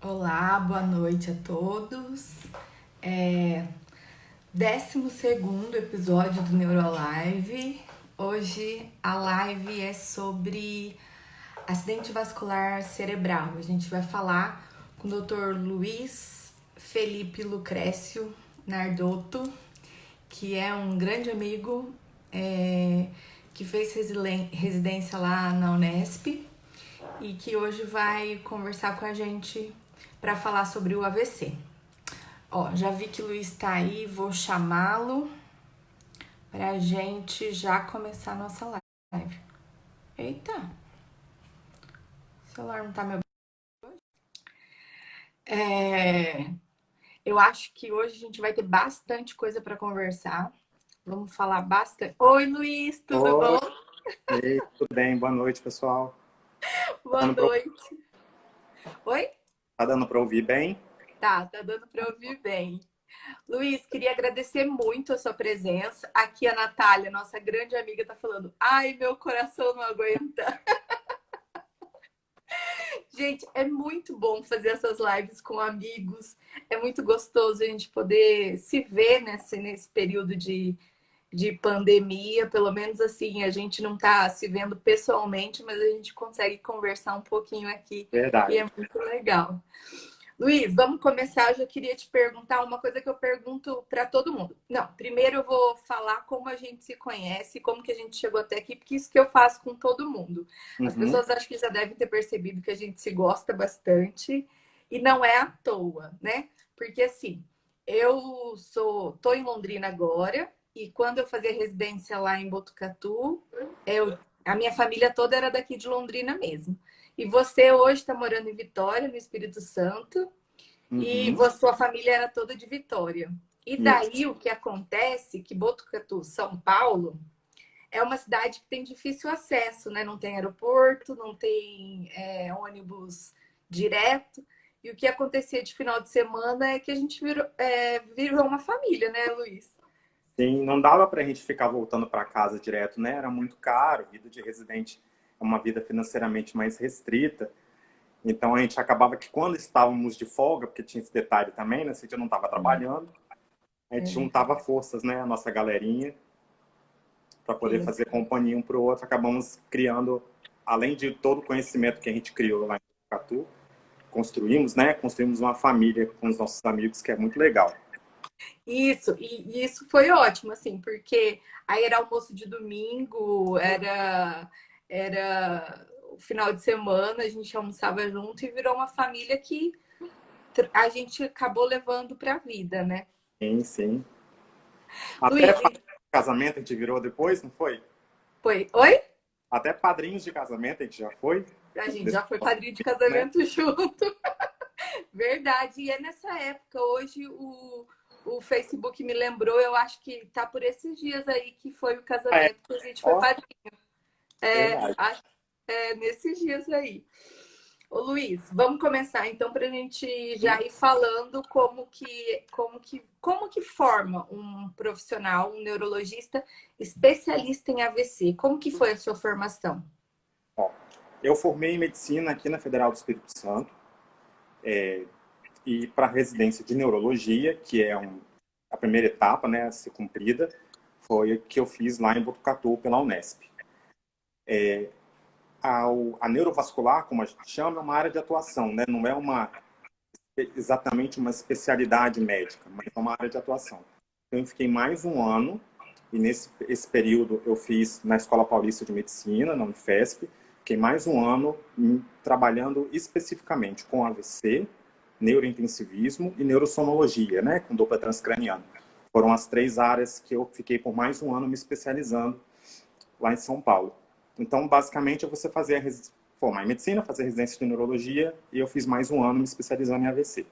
Olá, boa noite a todos. É 12º episódio do Neurolive. Hoje a live é sobre acidente vascular cerebral. A gente vai falar com o Dr. Luiz Felipe Lucrécio Nardotto, que é um grande amigo, que fez residência lá na Unesp e que hoje vai conversar com a gente para falar sobre o AVC. Ó, já vi que o Luiz tá aí, vou chamá-lo pra gente já começar a nossa live. Eita, o celular não tá meu. Eu acho que hoje a gente vai ter bastante coisa para conversar. Vamos falar bastante. Oi, Luiz, tudo Oi, bom? tudo bem? Boa noite, pessoal. Tá Boa dando pra, noite. Oi? tá dando pra ouvir bem? Tá dando para ouvir bem. Luiz, queria agradecer muito a sua presença. Aqui a Natália, nossa grande amiga, tá falando: ai, meu coração não aguenta. Gente, é muito bom fazer essas lives com amigos. É muito gostoso a gente poder se ver nesse período de pandemia. Pelo menos assim, a gente não tá se vendo pessoalmente, mas a gente consegue conversar um pouquinho aqui e Verdade. é muito legal. Luiz, vamos começar. Eu já queria te perguntar uma coisa que eu pergunto para todo mundo. Não, primeiro eu vou falar como a gente se conhece, como que a gente chegou até aqui, porque isso que eu faço com todo mundo. As Uhum, pessoas acho que já devem ter percebido que a gente se gosta bastante e não é à toa, né? Porque assim, tô em Londrina agora e quando eu fazia residência lá em Botucatu, a minha família toda era daqui de Londrina mesmo. E você hoje está morando em Vitória, no Espírito Santo, e uhum. sua família era toda de Vitória. E daí Isso. o que acontece que Botucatu, São Paulo, é uma cidade que tem difícil acesso, né? Não tem aeroporto, não tem ônibus direto. E o que acontecia de final de semana é que a gente virou uma família, né, Luiz? Sim, não dava pra gente ficar voltando para casa direto, né? Era muito caro, vida de residente é uma vida financeiramente mais restrita. Então a gente acabava que quando estávamos de folga, porque tinha esse detalhe também, né? Se a gente não estava trabalhando, a gente juntava forças, né? A nossa galerinha, para poder Sim. fazer companhia um para o outro. Acabamos criando, além de todo o conhecimento que a gente criou lá em Catu, construímos, né? Construímos uma família com os nossos amigos, que é muito legal. Isso, e isso foi ótimo, assim, porque aí era almoço de domingo, era o final de semana, a gente almoçava junto e virou uma família que a gente acabou levando para a vida, né? Sim, sim. Até Luiz, padrinho de casamento a gente virou depois, não foi? foi. Oi? Até padrinhos de casamento a gente já foi. A gente Desse já foi nosso padrinho de amigo, né? casamento junto. Verdade. E é nessa época, hoje o Facebook me lembrou, eu acho que tá por esses dias aí que foi o Ah, é, casamento que a gente foi ó, padrinho. verdade. Acho nesses dias aí. Ô Luiz, vamos começar então para a gente já ir falando como que forma um profissional, um neurologista especialista em AVC. Como que foi a sua formação? Ó, eu formei em medicina aqui na Federal do Espírito Santo e para residência de neurologia, que é a primeira etapa, né, a ser cumprida, foi o que eu fiz lá em Botucatu pela Unesp. A neurovascular, como a gente chama, é uma área de atuação, né? Não é exatamente uma especialidade médica, mas é uma área de atuação. Então, eu fiquei mais um ano, e nesse esse período eu fiz na Escola Paulista de Medicina, na Unifesp, fiquei mais um ano trabalhando especificamente com AVC, neurointensivismo e neurossonologia, né, com dupla transcraniana. Foram as três áreas que eu fiquei por mais um ano me especializando lá em São Paulo. Então, basicamente, você formar em medicina, fazer residência de neurologia, e eu fiz mais um ano me especializando em AVC.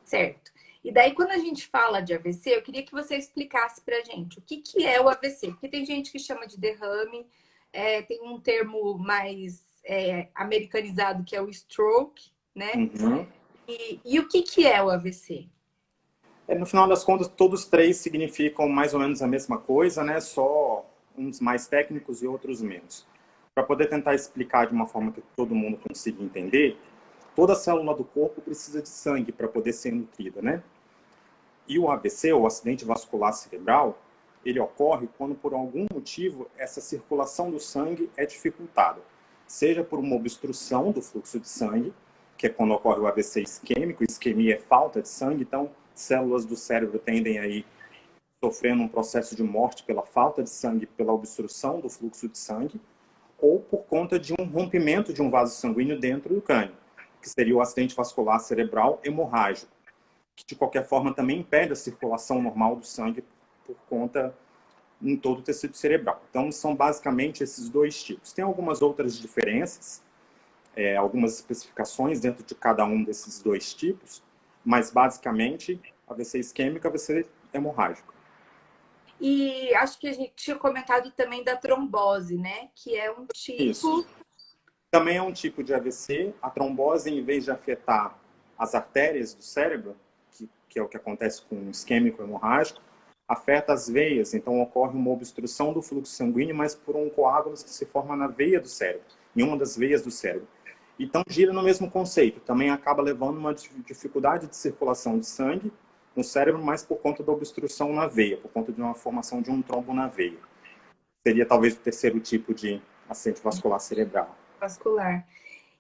Certo. E daí, quando a gente fala de AVC, eu queria que você explicasse para a gente o que é o AVC. Porque tem gente que chama de derrame, tem um termo mais americanizado que é o stroke, né? Uhum. E o que é o AVC? No final das contas, todos três significam mais ou menos a mesma coisa, né? Só uns mais técnicos e outros menos. Para poder tentar explicar de uma forma que todo mundo consiga entender, toda célula do corpo precisa de sangue para poder ser nutrida, né? E o AVC, ou acidente vascular cerebral, ele ocorre quando, por algum motivo, essa circulação do sangue é dificultada. Seja por uma obstrução do fluxo de sangue, que é quando ocorre o AVC isquêmico, isquemia é falta de sangue, então células do cérebro tendem a ir sofrendo um processo de morte pela falta de sangue, pela obstrução do fluxo de sangue, ou por conta de um rompimento de um vaso sanguíneo dentro do crânio, que seria o acidente vascular cerebral hemorrágico, que de qualquer forma também impede a circulação normal do sangue por conta em todo o tecido cerebral. Então, são basicamente esses dois tipos. Tem algumas outras diferenças, algumas especificações dentro de cada um desses dois tipos, mas basicamente AVC isquêmico e AVC hemorrágico. E acho que a gente tinha comentado também da trombose, né? Que é um tipo... Isso. Também é um tipo de AVC. A trombose, em vez de afetar as artérias do cérebro, que é o que acontece com o isquêmico hemorrágico, afeta as veias. Então, ocorre uma obstrução do fluxo sanguíneo, mas por um coágulo que se forma na veia do cérebro, em uma das veias do cérebro. Então, gira no mesmo conceito. Também acaba levando uma dificuldade de circulação de sangue no cérebro, mas por conta da obstrução na veia, por conta de uma formação de um trombo na veia. Seria talvez o terceiro tipo de acidente vascular cerebral. Vascular.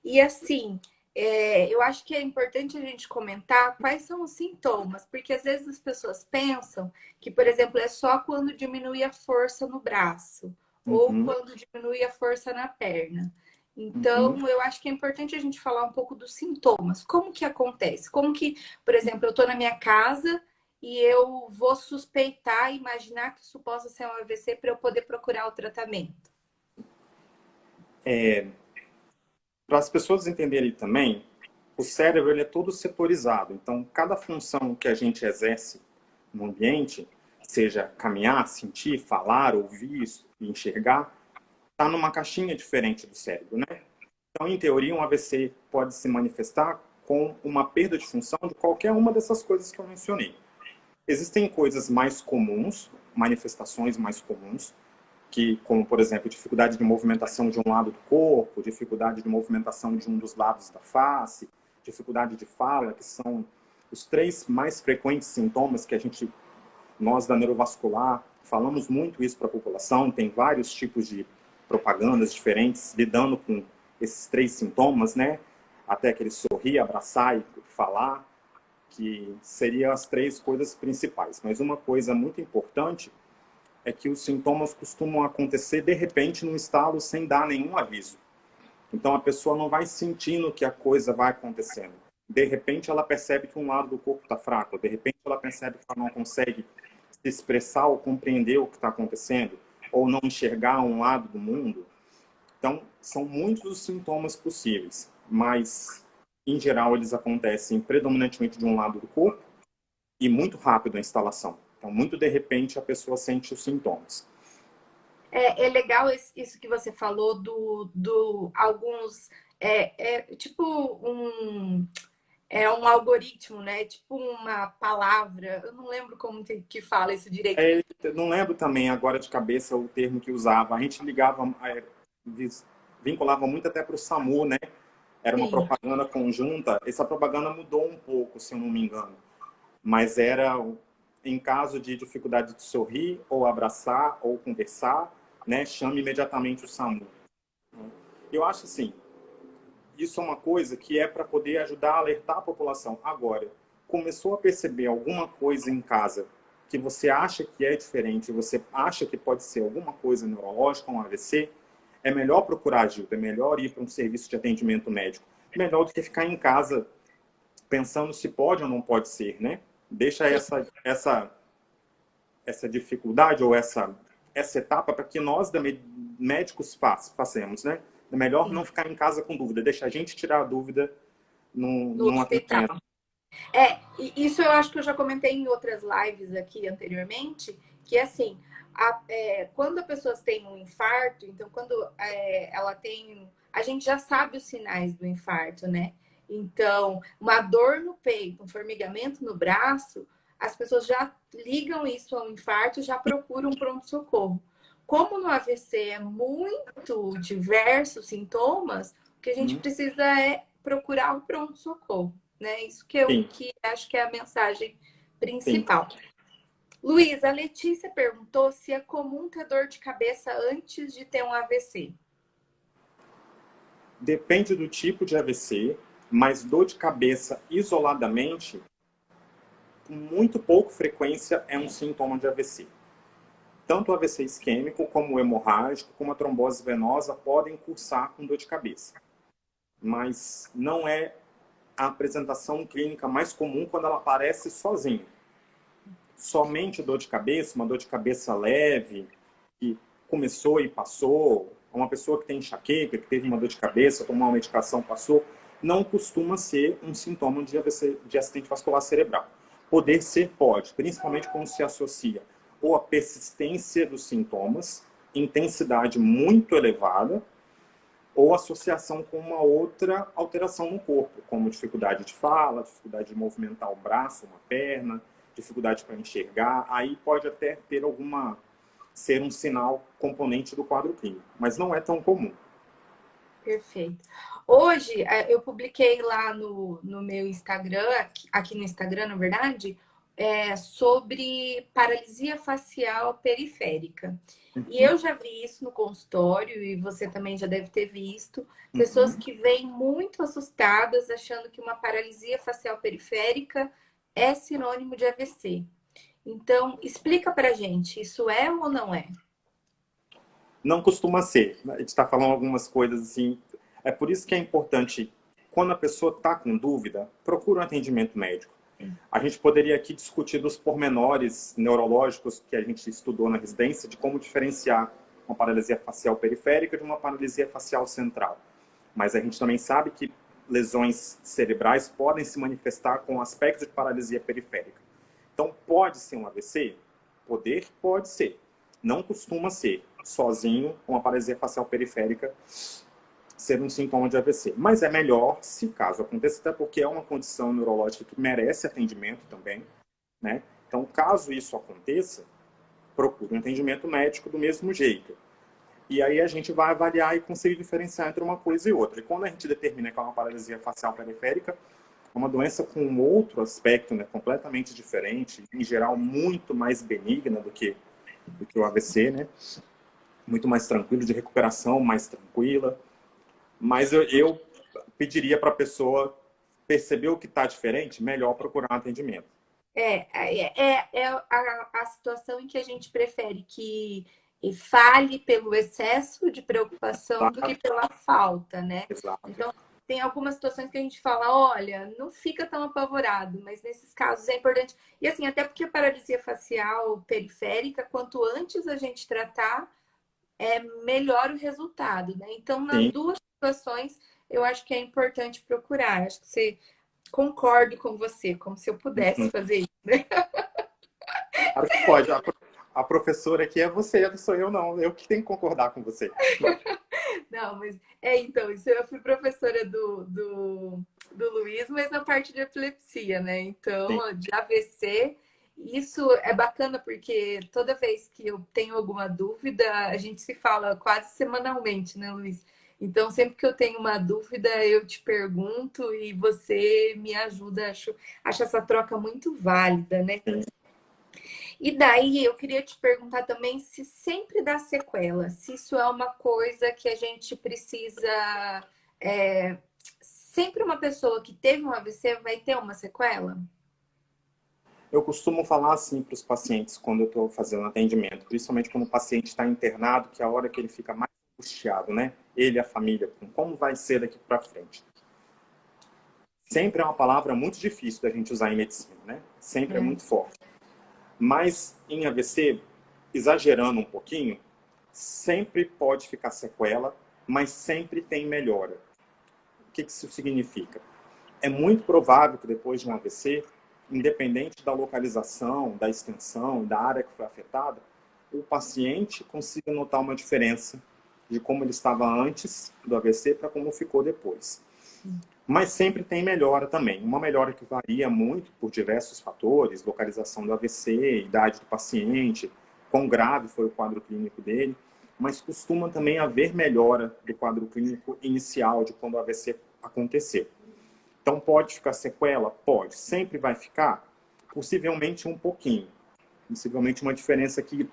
E assim, eu acho que é importante a gente comentar quais são os sintomas, porque às vezes as pessoas pensam que, por exemplo, é só quando diminui a força no braço ou quando diminui a força na perna. Então, eu acho que é importante a gente falar um pouco dos sintomas. Como que acontece? Como que, por exemplo, eu estou na minha casa e eu vou suspeitar, imaginar que isso possa ser um AVC para eu poder procurar o tratamento? Para as pessoas entenderem também, o cérebro ele é todo setorizado. Então, cada função que a gente exerce no ambiente, seja caminhar, sentir, falar, ouvir, enxergar, está numa caixinha diferente do cérebro, né? Então, em teoria, um AVC pode se manifestar com uma perda de função de qualquer uma dessas coisas que eu mencionei. Existem coisas mais comuns, manifestações mais comuns, que, como, por exemplo, dificuldade de movimentação de um lado do corpo, dificuldade de movimentação de um dos lados da face, dificuldade de fala, que são os três mais frequentes sintomas que nós da neurovascular, falamos muito isso para a população, tem vários tipos de propagandas diferentes lidando com esses três sintomas, né? Até aquele sorrir, abraçar e falar, que seriam as três coisas principais. Mas uma coisa muito importante é que os sintomas costumam acontecer de repente num estalo sem dar nenhum aviso. Então a pessoa não vai sentindo que a coisa vai acontecendo. De repente ela percebe que um lado do corpo está fraco, de repente ela percebe que ela não consegue se expressar ou compreender o que está acontecendo, ou não enxergar um lado do mundo. Então são muitos os sintomas possíveis, mas em geral eles acontecem predominantemente de um lado do corpo e muito rápido a instalação. Então, muito de repente, a pessoa sente os sintomas. É legal isso que você falou do alguns... tipo um algoritmo, né? Tipo uma palavra. Eu não lembro como que fala isso direito. Eu não lembro também agora de cabeça o termo que usava. A gente ligava, vinculava muito até para o SAMU, né? Era uma propaganda conjunta. Essa propaganda mudou um pouco, se eu não me engano. Mas era em caso de dificuldade de sorrir, ou abraçar, ou conversar, né? Chame imediatamente o SAMU. Eu acho assim, isso é uma coisa que é para poder ajudar a alertar a população. Agora, começou a perceber alguma coisa em casa que você acha que é diferente, você acha que pode ser alguma coisa neurológica, um AVC, é melhor procurar ajuda, é melhor ir para um serviço de atendimento médico. Melhor do que ficar em casa pensando se pode ou não pode ser, né? Deixa essa dificuldade ou essa etapa para que nós, médicos, façamos, né? É melhor não ficar em casa com dúvida, deixa a gente tirar a dúvida num atendimento. Isso eu acho que eu já comentei em outras lives aqui anteriormente, que assim, quando a pessoa tem um infarto, então quando ela tem... A gente já sabe os sinais do infarto, né? Então, uma dor no peito, um formigamento no braço, as pessoas já ligam isso ao infarto, já procuram um pronto-socorro. Como no AVC é muito diversos sintomas, o que a gente precisa é procurar o pronto-socorro, né? Isso Sim, que acho que é a mensagem sim. principal. Luiz, a Letícia perguntou se é comum ter dor de cabeça antes de ter um AVC. Depende do tipo de AVC, mas dor de cabeça isoladamente, com muito pouca frequência, é um sintoma de AVC. Tanto o AVC isquêmico, como o hemorrágico, como a trombose venosa podem cursar com dor de cabeça. Mas não é a apresentação clínica mais comum quando ela aparece sozinha. Somente dor de cabeça, uma dor de cabeça leve, que começou e passou, uma pessoa que tem enxaqueca, que teve uma dor de cabeça, tomou uma medicação, passou, não costuma ser um sintoma de AVC, de acidente vascular cerebral. Poder ser pode, principalmente quando se associa ou a persistência dos sintomas, intensidade muito elevada, ou associação com uma outra alteração no corpo, como dificuldade de fala, dificuldade de movimentar o braço, uma perna, dificuldade para enxergar. Aí pode até ter alguma ser um sinal componente do quadro clínico, mas não é tão comum. Perfeito. Hoje, eu publiquei lá no meu Instagram, aqui no Instagram, na verdade, sobre paralisia facial periférica. E Uhum. eu já vi isso no consultório, e você também já deve ter visto, pessoas Uhum. que vêm muito assustadas, achando que uma paralisia facial periférica é sinônimo de AVC. Então, explica pra gente, isso é ou não é? Não costuma ser. A gente está falando algumas coisas assim. É por isso que é importante, quando a pessoa está com dúvida, procura um atendimento médico. A gente poderia aqui discutir dos pormenores neurológicos que a gente estudou na residência, de como diferenciar uma paralisia facial periférica de uma paralisia facial central. Mas a gente também sabe que lesões cerebrais podem se manifestar com aspectos de paralisia periférica. Então, pode ser um AVC? Poder? Pode ser. Não costuma ser sozinho uma paralisia facial periférica ser um sintoma de AVC. Mas é melhor, se caso aconteça, até porque é uma condição neurológica que merece atendimento também, né? Então, caso isso aconteça, procure um atendimento médico do mesmo jeito. E aí a gente vai avaliar e conseguir diferenciar entre uma coisa e outra. E quando a gente determina que é uma paralisia facial periférica, é uma doença com um outro aspecto, né, completamente diferente, em geral muito mais benigna do que o AVC, né? Muito mais tranquilo, de recuperação mais tranquila. Mas eu pediria para a pessoa perceber o que está diferente, melhor procurar um atendimento. É a situação em que a gente prefere que fale pelo excesso de preocupação do Tá? que pela falta, né? Exato. Então, tem algumas situações que a gente fala, olha, não fica tão apavorado, mas nesses casos é importante. E assim, até porque a paralisia facial periférica, quanto antes a gente tratar, é melhor o resultado, né? Então, nas Sim, duas situações, eu acho que é importante procurar. Acho que você concordo com você, como se eu pudesse fazer isso, né? claro que pode. A professora aqui é você, não sou eu, não. Eu que tenho que concordar com você. Não, mas então, isso eu fui professora do Luiz, mas na parte de epilepsia, né? Então, Sim, de AVC, isso é bacana porque toda vez que eu tenho alguma dúvida, a gente se fala quase semanalmente, né, Luiz? Então, sempre que eu tenho uma dúvida, eu te pergunto e você me ajuda. Acho essa troca muito válida, né? sim. E daí eu queria te perguntar também se sempre dá sequela, se isso é uma coisa que a gente precisa. é, Sempre uma pessoa que teve um AVC vai ter uma sequela? Eu costumo falar assim para os pacientes quando eu estou fazendo atendimento, principalmente quando o paciente está internado, que é a hora que ele fica mais angustiado, né? Ele e a família, com como vai ser daqui para frente. Sempre é uma palavra muito difícil da gente usar em medicina, né? Sempre é muito forte. Mas em AVC, exagerando um pouquinho, sempre pode ficar sequela, mas sempre tem melhora. O que isso significa? É muito provável que depois de um AVC, independente da localização, da extensão, da área que foi afetada, o paciente consiga notar uma diferença de como ele estava antes do AVC para como ficou depois. Mas sempre tem melhora também. Uma melhora que varia muito por diversos fatores, localização do AVC, idade do paciente, quão grave foi o quadro clínico dele, mas costuma também haver melhora do quadro clínico inicial, de quando o AVC acontecer. Então, pode ficar sequela? Pode. Sempre vai ficar? Possivelmente um pouquinho. Possivelmente uma diferença que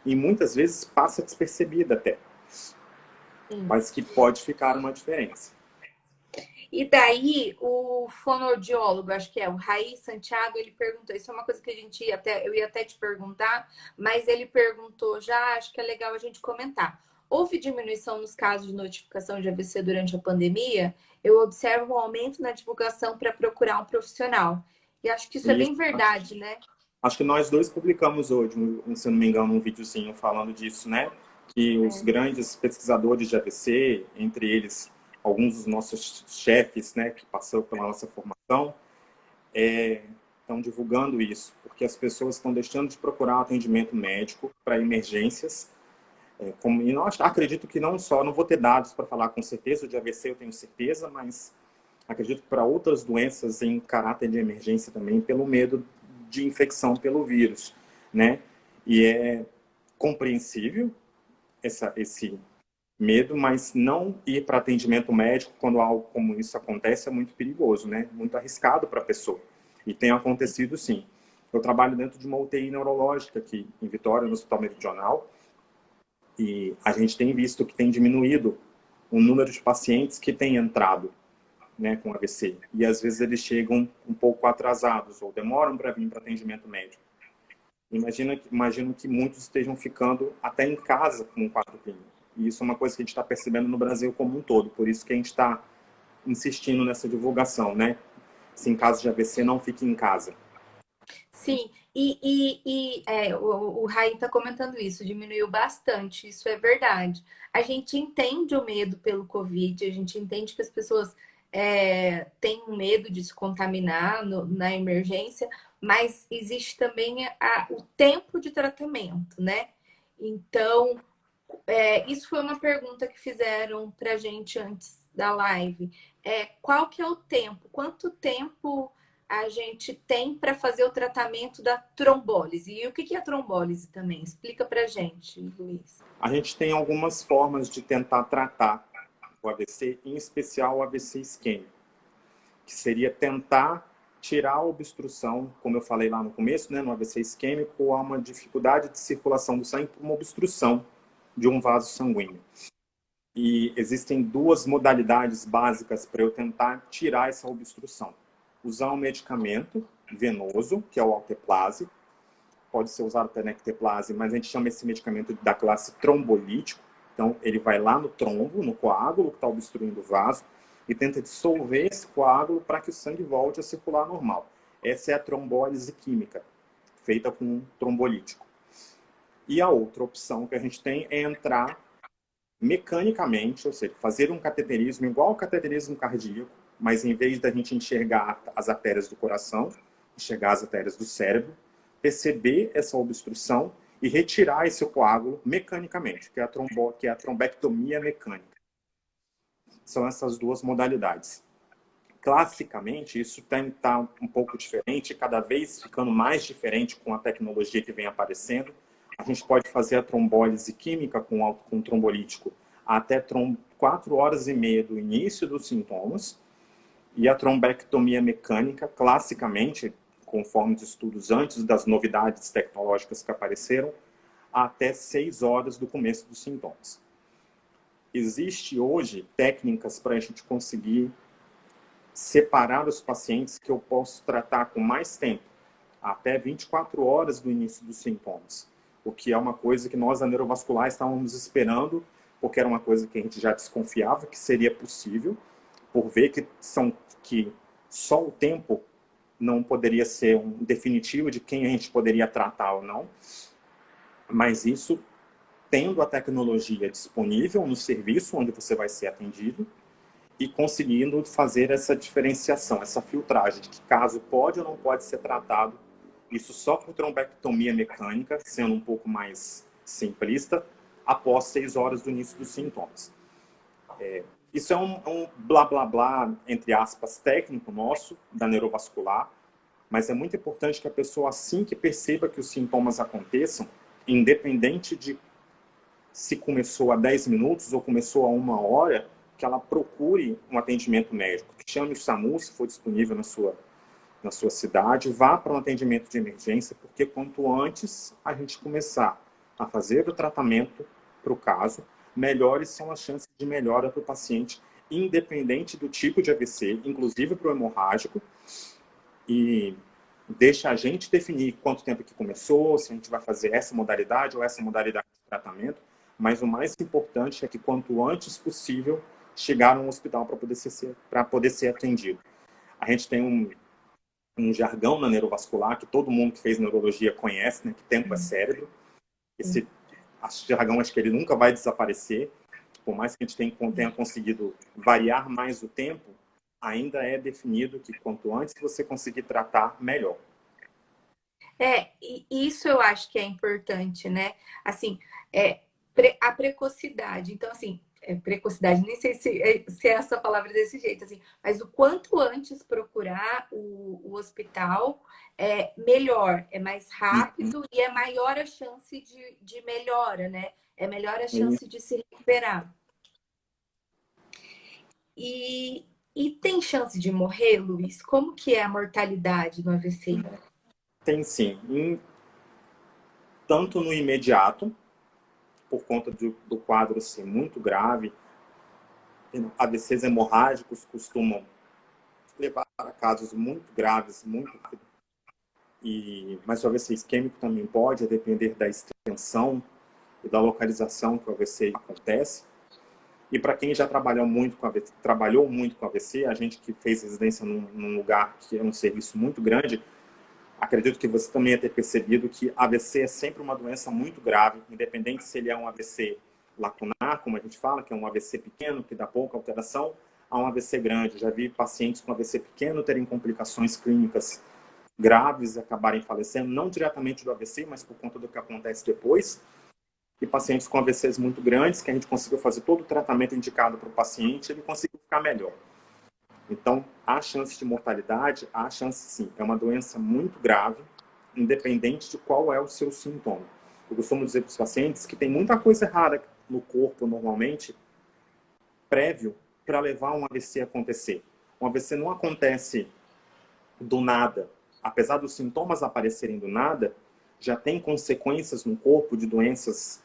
e muitas vezes passa despercebida até. Sim. Mas que pode ficar uma diferença. E daí, o fonoaudiólogo, acho que é o Raí Santiago, ele perguntou, isso é uma coisa que eu ia até te perguntar, mas ele perguntou já, acho que é legal a gente comentar. Houve diminuição nos casos de notificação de AVC durante a pandemia? Eu observo um aumento na divulgação para procurar um profissional. E acho que isso é E bem verdade, né? acho que nós dois publicamos hoje, se não me engano, um videozinho falando disso, né? Que os grandes pesquisadores de AVC, entre eles alguns dos nossos chefes, né, que passaram pela nossa formação, estão divulgando isso, porque as pessoas estão deixando de procurar atendimento médico para emergências. E eu acredito que não só, não vou ter dados para falar com certeza, de AVC eu tenho certeza, mas acredito que para outras doenças em caráter de emergência também, pelo medo de infecção pelo vírus, né? E é compreensível esse medo, mas não ir para atendimento médico quando algo como isso acontece é muito perigoso, né? Muito arriscado para a pessoa. E tem acontecido, sim. Eu trabalho dentro de uma UTI neurológica aqui em Vitória, no Hospital Meridional, e a gente tem visto que tem diminuído o número de pacientes que têm entrado, né, com AVC. E às vezes eles chegam um pouco atrasados ou demoram para vir para atendimento médico. Imagino que muitos estejam ficando até em casa com um quadro clínico. E isso é uma coisa que a gente está percebendo no Brasil como um todo. Por isso que a gente está insistindo nessa divulgação, né? Se em caso de AVC, não fique em casa. Sim, o Raí está comentando isso, diminuiu bastante, isso é verdade. A gente entende o medo pelo Covid, a gente entende que as pessoas têm um medo de se contaminar na emergência, mas existe também o tempo de tratamento, né? Então, isso foi uma pergunta que fizeram para a gente antes da live. Qual que é o tempo? Quanto tempo a gente tem para fazer o tratamento da trombólise? E o que é a trombólise também? Explica para a gente, Luiz. A gente tem algumas formas de tentar tratar o AVC, em especial o AVC isquêmico, que seria tentar tirar a obstrução, como eu falei lá no começo, né, no AVC isquêmico, há uma dificuldade de circulação do sangue por uma obstrução de um vaso sanguíneo. E existem duas modalidades básicas para eu tentar tirar essa obstrução. Usar um medicamento venoso, que é o alteplase, pode ser usado para necteplase, mas a gente chama esse medicamento da classe trombolítico. Então, ele vai lá no trombo, no coágulo que está obstruindo o vaso, e tenta dissolver esse coágulo para que o sangue volte a circular normal. Essa é a trombólise química, feita com um trombolítico. E a outra opção que a gente tem é entrar mecanicamente, ou seja, fazer um cateterismo igual ao cateterismo cardíaco, mas em vez da gente enxergar as artérias do coração, enxergar as artérias do cérebro, perceber essa obstrução e retirar esse coágulo mecanicamente, que é a trombectomia mecânica. São essas duas modalidades. Classicamente, isso está um pouco diferente, cada vez ficando mais diferente com a tecnologia que vem aparecendo. A gente pode fazer a trombólise química com trombolítico até 4 horas e meia do início dos sintomas. E a trombectomia mecânica, classicamente, conforme os estudos antes das novidades tecnológicas que apareceram, até 6 horas do começo dos sintomas. Existe hoje técnicas para a gente conseguir separar os pacientes que eu posso tratar com mais tempo, até 24 horas do início dos sintomas, o que é uma coisa que nós, da neurovascular, estávamos esperando, porque era uma coisa que a gente já desconfiava que seria possível, por ver que só o tempo não poderia ser um definitivo de quem a gente poderia tratar ou não, mas isso, tendo a tecnologia disponível no serviço onde você vai ser atendido e conseguindo fazer essa diferenciação, essa filtragem de que caso pode ou não pode ser tratado, isso só por trombectomia mecânica, sendo um pouco mais simplista, após 6 horas do início dos sintomas. Isso é um blá blá blá, entre aspas, técnico nosso, da neurovascular, mas é muito importante que a pessoa, assim que perceba que os sintomas aconteçam, independente de se começou há 10 minutos ou começou há 1 hora, que ela procure um atendimento médico, que chame o SAMU, se for disponível na sua cidade, vá para um atendimento de emergência, porque quanto antes a gente começar a fazer o tratamento para o caso, melhores são as chances de melhora para o paciente, independente do tipo de AVC, inclusive para o hemorrágico, e deixa a gente definir quanto tempo que começou, se a gente vai fazer essa modalidade ou essa modalidade de tratamento, mas o mais importante é que quanto antes possível chegar no hospital para poder ser atendido. A gente tem um jargão na neurovascular que todo mundo que fez neurologia conhece, né? Que tempo é cérebro. Esse jargão, acho que ele nunca vai desaparecer. Por mais que a gente tenha conseguido variar mais o tempo, ainda é definido que quanto antes você conseguir tratar, melhor. E isso eu acho que é importante, né? Assim, a precocidade. Então, assim, precocidade, nem sei se é essa palavra desse jeito, assim, mas o quanto antes procurar o hospital é melhor, é mais rápido e é maior a chance de melhora, né? É melhor a chance de se recuperar. E tem chance de morrer, Luiz? Como que é a mortalidade do AVC? Tem sim. Tanto no imediato, por conta do quadro ser muito grave, AVCs hemorrágicos costumam levar a casos muito graves, mas o AVC isquêmico também pode, a depender da extensão e da localização que o AVC acontece. E para quem já trabalhou muito com AVC, a gente que fez residência num lugar que é um serviço muito grande, acredito que você também ia ter percebido que AVC é sempre uma doença muito grave, independente se ele é um AVC lacunar, como a gente fala, que é um AVC pequeno, que dá pouca alteração, a um AVC grande. Já vi pacientes com AVC pequeno terem complicações clínicas graves e acabarem falecendo, não diretamente do AVC, mas por conta do que acontece depois. E pacientes com AVCs muito grandes, que a gente conseguiu fazer todo o tratamento indicado para o paciente, ele conseguiu ficar melhor. Então, há chance de mortalidade? Há chance sim. É uma doença muito grave, independente de qual é o seu sintoma. Eu costumo dizer para os pacientes que tem muita coisa errada no corpo, normalmente, prévio, para levar um AVC a acontecer. Um AVC não acontece do nada. Apesar dos sintomas aparecerem do nada, já tem consequências no corpo de doenças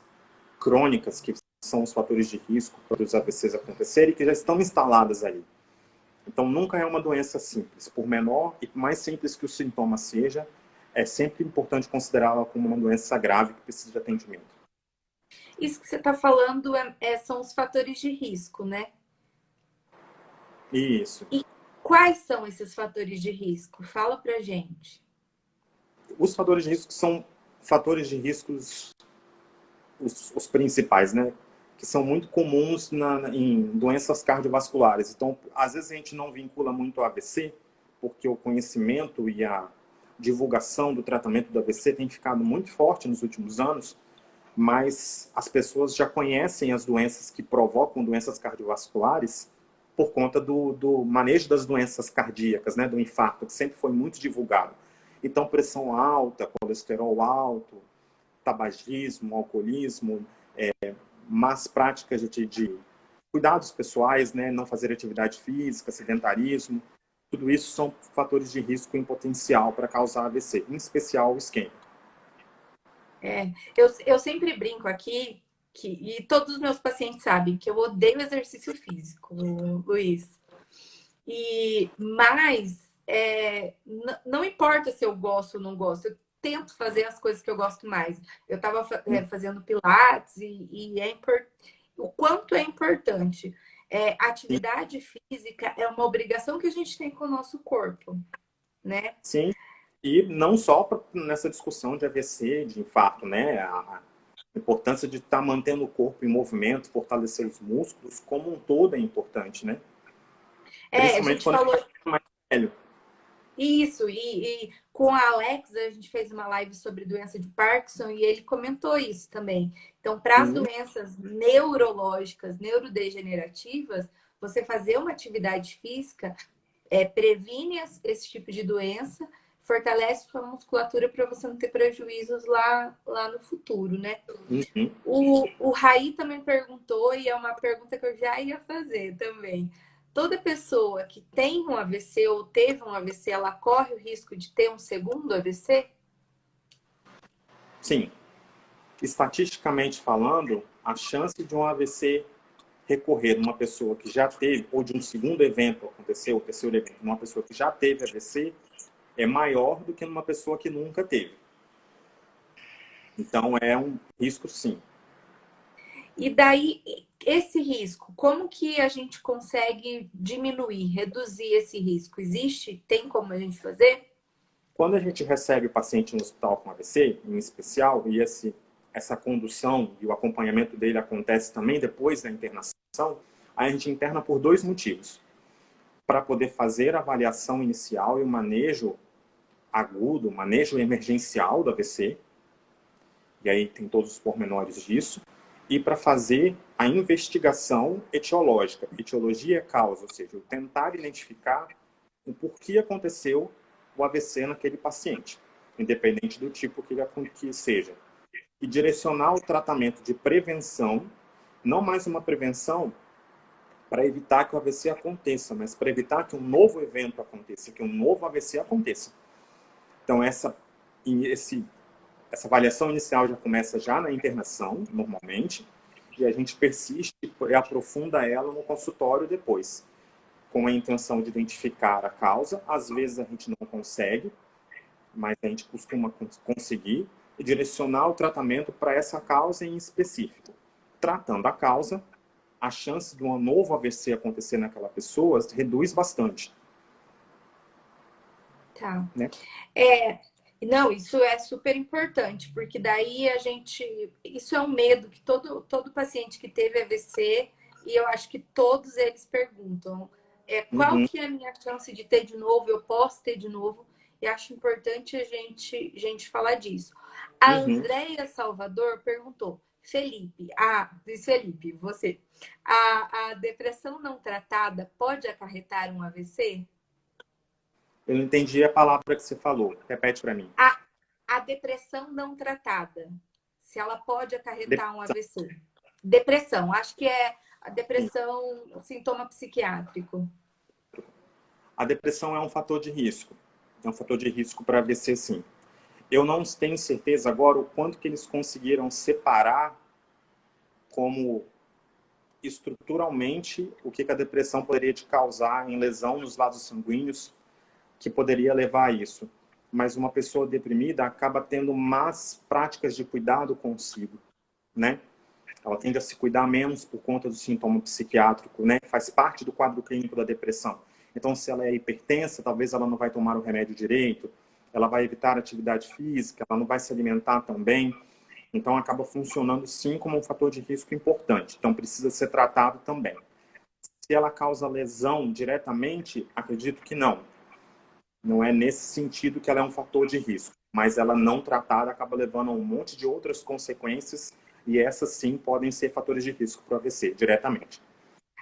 crônicas, que são os fatores de risco para os AVCs acontecerem, que já estão instaladas ali. Então, nunca é uma doença simples. Por menor e mais simples que o sintoma seja, é sempre importante considerá-la como uma doença grave que precisa de atendimento. Isso que você está falando são os fatores de risco, né? Isso. E quais são esses fatores de risco? Fala pra gente. Os fatores de risco são fatores de riscos os principais, né? Que são muito comuns em doenças cardiovasculares. Então, às vezes a gente não vincula muito ao AVC, porque o conhecimento e a divulgação do tratamento do AVC tem ficado muito forte nos últimos anos, mas as pessoas já conhecem as doenças que provocam doenças cardiovasculares por conta do manejo das doenças cardíacas, né, do infarto, que sempre foi muito divulgado. Então, pressão alta, colesterol alto, tabagismo, alcoolismo, más práticas de cuidados pessoais, né, não fazer atividade física, sedentarismo, tudo isso são fatores de risco em potencial para causar AVC, em especial o isquêmico. Eu sempre brinco aqui, e todos os meus pacientes sabem que eu odeio exercício físico, Luiz. Mas não importa se eu gosto ou não gosto, eu tento fazer as coisas que eu gosto mais. Eu estava fazendo pilates o quanto é importante. Atividade física é uma obrigação que a gente tem com o nosso corpo, né? Sim, e não só nessa discussão de AVC, de infarto, né? A importância de estar mantendo o corpo em movimento, fortalecer os músculos, como um todo é importante, né? A Principalmente gente quando falou a gente é mais velho. isso, e com a Alex, a gente fez uma live sobre doença de Parkinson e ele comentou isso também. Então, para as doenças neurológicas, neurodegenerativas, você fazer uma atividade física previne esse tipo de doença, fortalece sua musculatura para você não ter prejuízos lá no futuro, né? Uhum. O Raí também perguntou, e é uma pergunta que eu já ia fazer também. Toda pessoa que tem um AVC ou teve um AVC, ela corre o risco de ter um segundo AVC? Sim. Estatisticamente falando, a chance de um AVC recorrer numa pessoa que já teve, ou de um segundo evento acontecer, o terceiro evento, numa pessoa que já teve AVC, é maior do que numa pessoa que nunca teve. Então, é um risco, sim. E daí, esse risco, como que a gente consegue diminuir, reduzir esse risco? Existe? Tem como a gente fazer? Quando a gente recebe o paciente no hospital com AVC, em especial, e essa condução e o acompanhamento dele acontece também depois da internação, a gente interna por dois motivos. Para poder fazer a avaliação inicial e o manejo agudo, o manejo emergencial do AVC, e aí tem todos os pormenores disso, e para fazer a investigação etiológica. Etiologia é causa, ou seja, tentar identificar o porquê aconteceu o AVC naquele paciente, independente do tipo que seja. E direcionar o tratamento de prevenção, não mais uma prevenção para evitar que o AVC aconteça, mas para evitar que um novo evento aconteça, que um novo AVC aconteça. Então, essa avaliação inicial já começa já na internação, normalmente, e a gente persiste e aprofunda ela no consultório depois, com a intenção de identificar a causa. Às vezes a gente não consegue, mas a gente costuma conseguir, e direcionar o tratamento para essa causa em específico. Tratando a causa, a chance de um novo AVC acontecer naquela pessoa reduz bastante. Tá. Né? Não, isso é super importante, porque daí a gente. Isso é um medo que todo paciente que teve AVC, e eu acho que todos eles perguntam: qual Uhum, que é a minha chance de ter de novo? Eu posso ter de novo? E acho importante a gente falar disso. A uhum. Andréia Salvador perguntou: Felipe, diz Felipe, você, a depressão não tratada pode acarretar um AVC? Eu não entendi a palavra que você falou. Repete para mim. A depressão não tratada, se ela pode acarretar um AVC. Depressão, acho que é a depressão, sintoma psiquiátrico. A depressão é um fator de risco. É um fator de risco para AVC, sim. Eu não tenho certeza agora o quanto que eles conseguiram separar como estruturalmente o que a depressão poderia te causar em lesão nos vasos sanguíneos que poderia levar a isso. Mas uma pessoa deprimida acaba tendo más práticas de cuidado consigo, né? Ela tende a se cuidar menos por conta do sintoma psiquiátrico, né? Faz parte do quadro clínico da depressão. Então, se ela é hipertensa, talvez ela não vai tomar o remédio direito, ela vai evitar atividade física, ela não vai se alimentar tão bem. Então, acaba funcionando sim como um fator de risco importante. Então, precisa ser tratado também. Se ela causa lesão diretamente, acredito que não. Não é nesse sentido que ela é um fator de risco. Mas ela não tratada acaba levando a um monte de outras consequências e essas sim podem ser fatores de risco para o AVC, diretamente.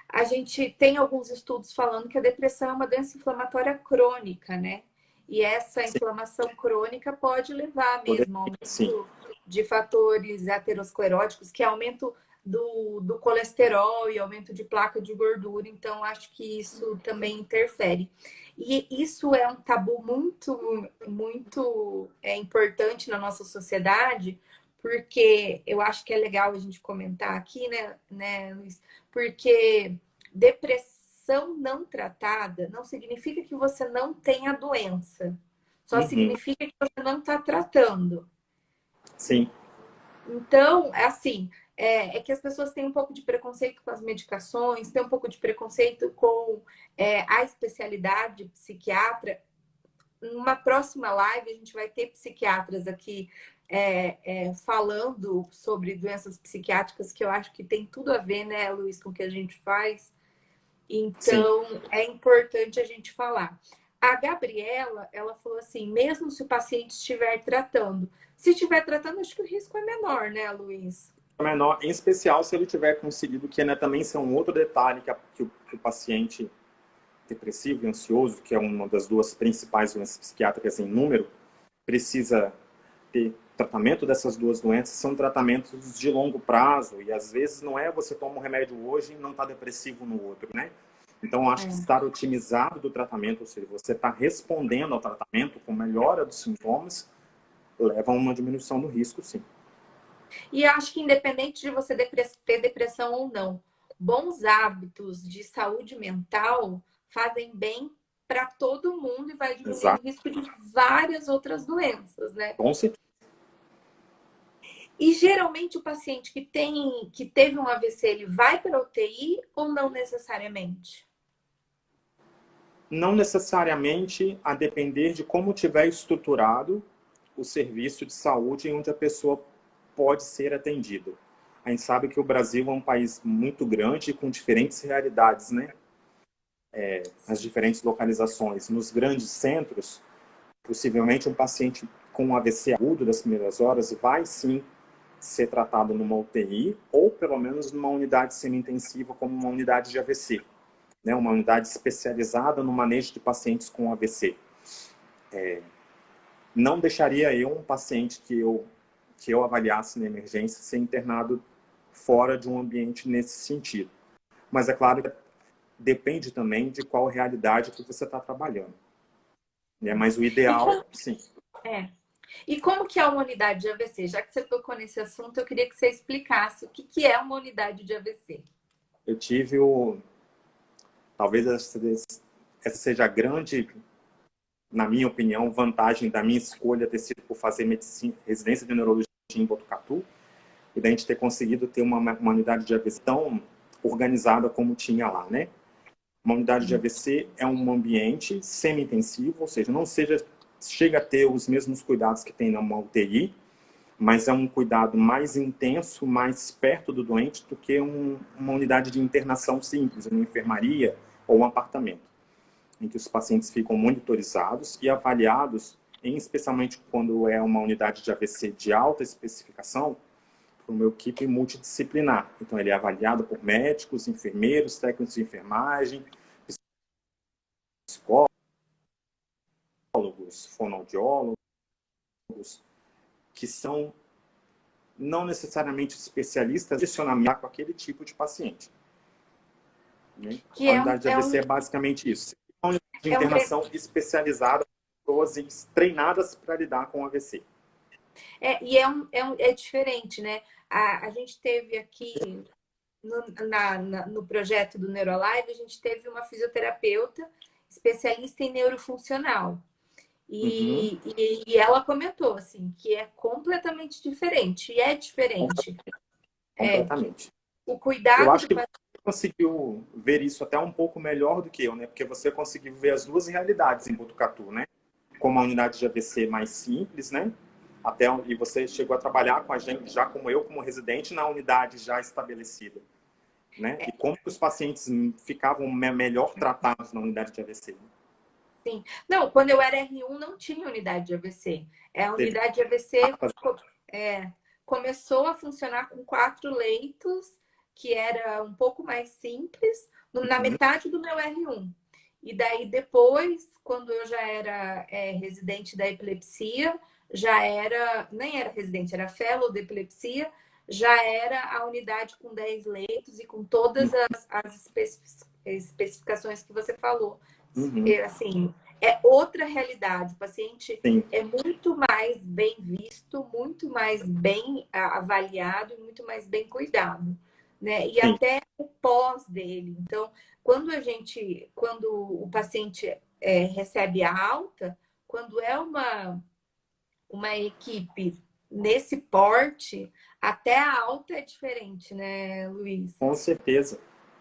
A gente tem alguns estudos falando que a depressão é uma doença inflamatória crônica, né? E essa Sim, inflamação crônica pode levar mesmo ao sim, aumento de fatores ateroscleróticos, que é aumento do colesterol e aumento de placa de gordura. Então, acho que isso também interfere. E isso é um tabu muito importante na nossa sociedade, porque eu acho que é legal a gente comentar aqui, né, Luiz? Porque depressão não tratada não significa que você não tem a doença. Só uhum, significa que você não está tratando. sim, Então, é assim, que as pessoas têm um pouco de preconceito com as medicações, têm um pouco de preconceito com a especialidade psiquiatra. Numa próxima live, a gente vai ter psiquiatras aqui falando sobre doenças psiquiátricas, que eu acho que tem tudo a ver, né, Luiz, com o que a gente faz. sim. Então, é importante a gente falar. A Gabriela, ela falou assim, mesmo se o paciente estiver tratando, se estiver tratando, acho que o risco é menor, né, Luiz? Menor, em especial se ele tiver conseguido, que né, também isso é um outro detalhe que o paciente depressivo e ansioso, que é uma das duas principais doenças psiquiátricas em número, precisa ter tratamento dessas duas doenças, são tratamentos de longo prazo, e às vezes não é você toma um remédio hoje e não está depressivo no outro, né? Então, eu acho que estar otimizado do tratamento, ou seja, você está respondendo ao tratamento com melhora dos sintomas, leva a uma diminuição do risco, sim. E acho que independente de você ter depressão ou não, bons hábitos de saúde mental fazem bem para todo mundo e vai diminuir o Exato. risco de várias outras doenças, né? Com certeza. E geralmente o paciente que teve um AVC, ele vai para a UTI ou não necessariamente? Não necessariamente, a depender de como tiver estruturado o serviço de saúde em onde a pessoa pode ser atendida. A gente sabe que o Brasil é um país muito grande com diferentes realidades, né? As diferentes localizações. Nos grandes centros, possivelmente um paciente com um AVC agudo das primeiras horas vai sim ser tratado numa UTI ou pelo menos numa unidade semi-intensiva como uma unidade de AVC, né? Uma unidade especializada no manejo de pacientes com AVC. Não deixaria eu um paciente que eu avaliasse na emergência ser internado fora de um ambiente nesse sentido. Mas é claro que depende também de qual realidade que você está trabalhando. Né? Mas o ideal, sim. É. E como que é uma unidade de AVC? Já que você tocou nesse assunto, eu queria que você explicasse o que é uma unidade de AVC. Eu tive talvez essa seja a grande, na minha opinião, vantagem da minha escolha ter sido por fazer medicina, residência de neurologia em Botucatu, e da gente ter conseguido ter uma unidade de AVC tão organizada como tinha lá, né? Uma unidade de AVC é um ambiente semi-intensivo, ou seja, não chega a ter os mesmos cuidados que tem numa UTI, mas é um cuidado mais intenso, mais perto do doente do que uma unidade de internação simples, uma enfermaria ou um apartamento, em que os pacientes ficam monitorizados e avaliados, especialmente quando é uma unidade de AVC de alta especificação, por uma equipe multidisciplinar. Então, ele é avaliado por médicos, enfermeiros, técnicos de enfermagem, psicólogos, fonoaudiólogos, que são não necessariamente especialistas em direcionamento com aquele tipo de paciente. Né? Que A unidade de AVC é basicamente isso. É uma unidade de internação especializada para pessoas treinadas para lidar com o AVC. É diferente, né? A gente teve aqui no projeto do Neurolive, a gente teve uma fisioterapeuta especialista em neurofuncional. E ela comentou assim que é completamente diferente. E é diferente. Completamente. O cuidado. Eu acho que você conseguiu ver isso até um pouco melhor do que eu, né? Porque você conseguiu ver as duas realidades em Botucatu, né? Como a unidade de AVC mais simples, né? E você chegou a trabalhar com a gente, já como eu, como residente, na unidade já estabelecida. Né? E como que os pacientes ficavam melhor tratados na unidade de AVC? Sim. Não, quando eu era R1 não tinha unidade de AVC. A unidade de AVC começou a funcionar com 4 leitos, que era um pouco mais simples, na metade do meu R1. E daí depois, quando eu já era residente da epilepsia, nem era residente, era fellow da epilepsia, já era a unidade com 10 leitos e com todas as especificações que você falou. Assim, é outra realidade. O paciente é muito mais bem visto, muito mais bem avaliado e muito mais bem cuidado, né? E até o pós dele. Então, quando o paciente recebe a alta, quando é uma equipe nesse porte, até a alta é diferente, né, Luiz? Com certeza.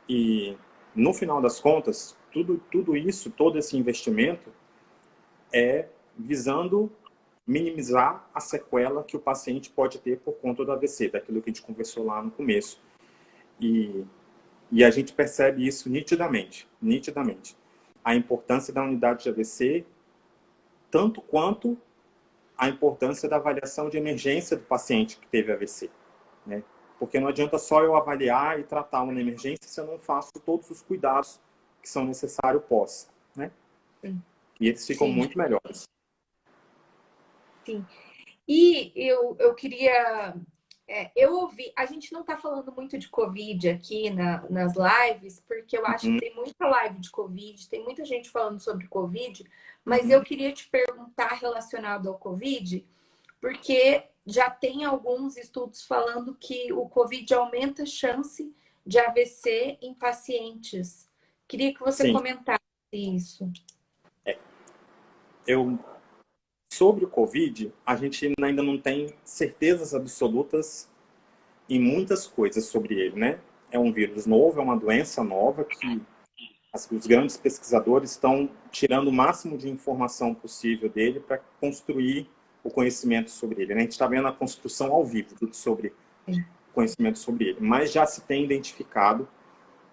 E no final das contas, tudo isso, todo esse investimento é visando minimizar a sequela que o paciente pode ter por conta do AVC, daquilo que a gente conversou lá no começo. E a gente percebe isso nitidamente. A importância da unidade de AVC, tanto quanto a importância da avaliação de emergência do paciente que teve AVC. Né? Porque não adianta só eu avaliar e tratar uma emergência se eu não faço todos os cuidados que são necessários pós, né? Sim. E eles ficam Sim. muito melhores. Sim. E eu queria. Eu ouvi. A gente não está falando muito de Covid aqui nas lives, porque eu acho que Uhum, tem muita live de Covid, tem muita gente falando sobre Covid, mas eu uhum. queria te perguntar relacionado ao Covid, porque já tem alguns estudos falando que o Covid aumenta a chance de AVC em pacientes. Queria que você Sim, comentasse isso. eu sobre o Covid, a gente ainda não tem certezas absolutas em muitas coisas sobre ele, né? É um vírus novo, é uma doença nova que os grandes pesquisadores estão tirando o máximo de informação possível dele para construir o conhecimento sobre ele, né? A gente está vendo a construção ao vivo sobre conhecimento sobre ele, mas já se tem identificado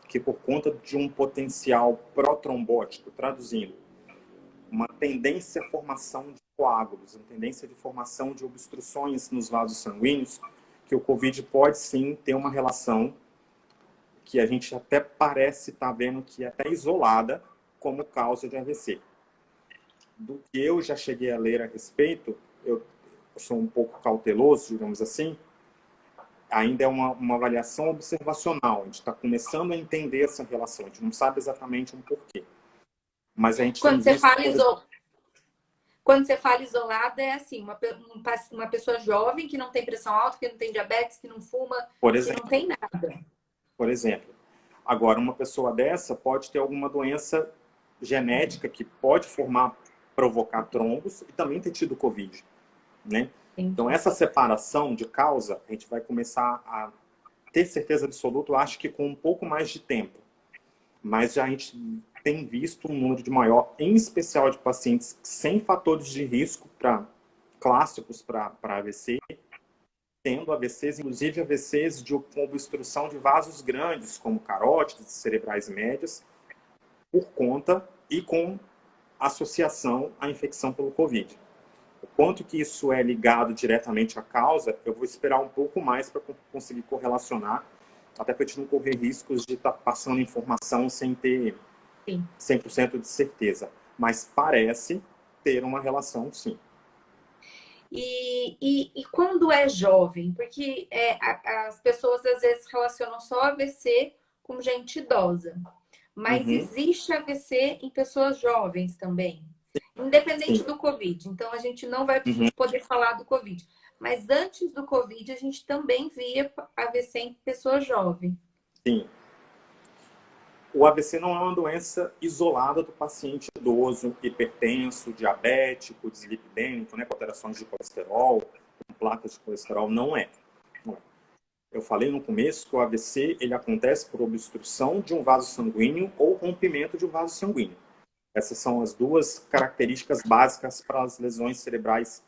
que por conta de um potencial protrombótico, traduzindo, uma tendência à formação de coágulos, uma tendência de formação de obstruções nos vasos sanguíneos, que o Covid pode sim ter uma relação que a gente até parece estar vendo que é até isolada como causa de AVC. Do que eu já cheguei a ler a respeito, eu sou um pouco cauteloso, digamos assim, ainda é uma avaliação observacional. A gente está começando a entender essa relação, a gente não sabe exatamente um porquê. Mas a gente tem Quando você visto, fala por exemplo, Quando você fala isolada, é assim, uma pessoa jovem que não tem pressão alta, que não tem diabetes, que não fuma, por que não exemplo, tem nada. por exemplo, agora uma pessoa dessa pode ter alguma doença genética que pode provocar trombos e também ter tido Covid, né? Então Entendi. essa separação de causa, a gente vai começar a ter certeza absoluta, eu acho que com um pouco mais de tempo. Mas já a gente tem visto um número de maior, em especial de pacientes sem fatores de risco clássicos para AVC, tendo AVCs, inclusive AVCs com obstrução de vasos grandes, como carótides cerebrais médias, por conta e com associação à infecção pelo Covid. O quanto que isso é ligado diretamente à causa, eu vou esperar um pouco mais para conseguir correlacionar, até para a gente não correr riscos de estar passando informação sem ter Sim. 100% de certeza. Mas parece ter uma relação, sim. E quando é jovem? Porque as pessoas às vezes relacionam só AVC com gente idosa. Mas Uhum, existe AVC em pessoas jovens também, independente sim. do Covid. Então a gente não vai Uhum, poder falar do Covid. Mas antes do Covid, a gente também via AVC em pessoas jovens. sim. O AVC não é uma doença isolada do paciente idoso, hipertenso, diabético, dislipidêmico, né, com alterações de colesterol, com placas de colesterol, não é. Não é. Eu falei no começo que o AVC ele acontece por obstrução de um vaso sanguíneo ou rompimento de um vaso sanguíneo. Essas são as duas características básicas para as lesões cerebrais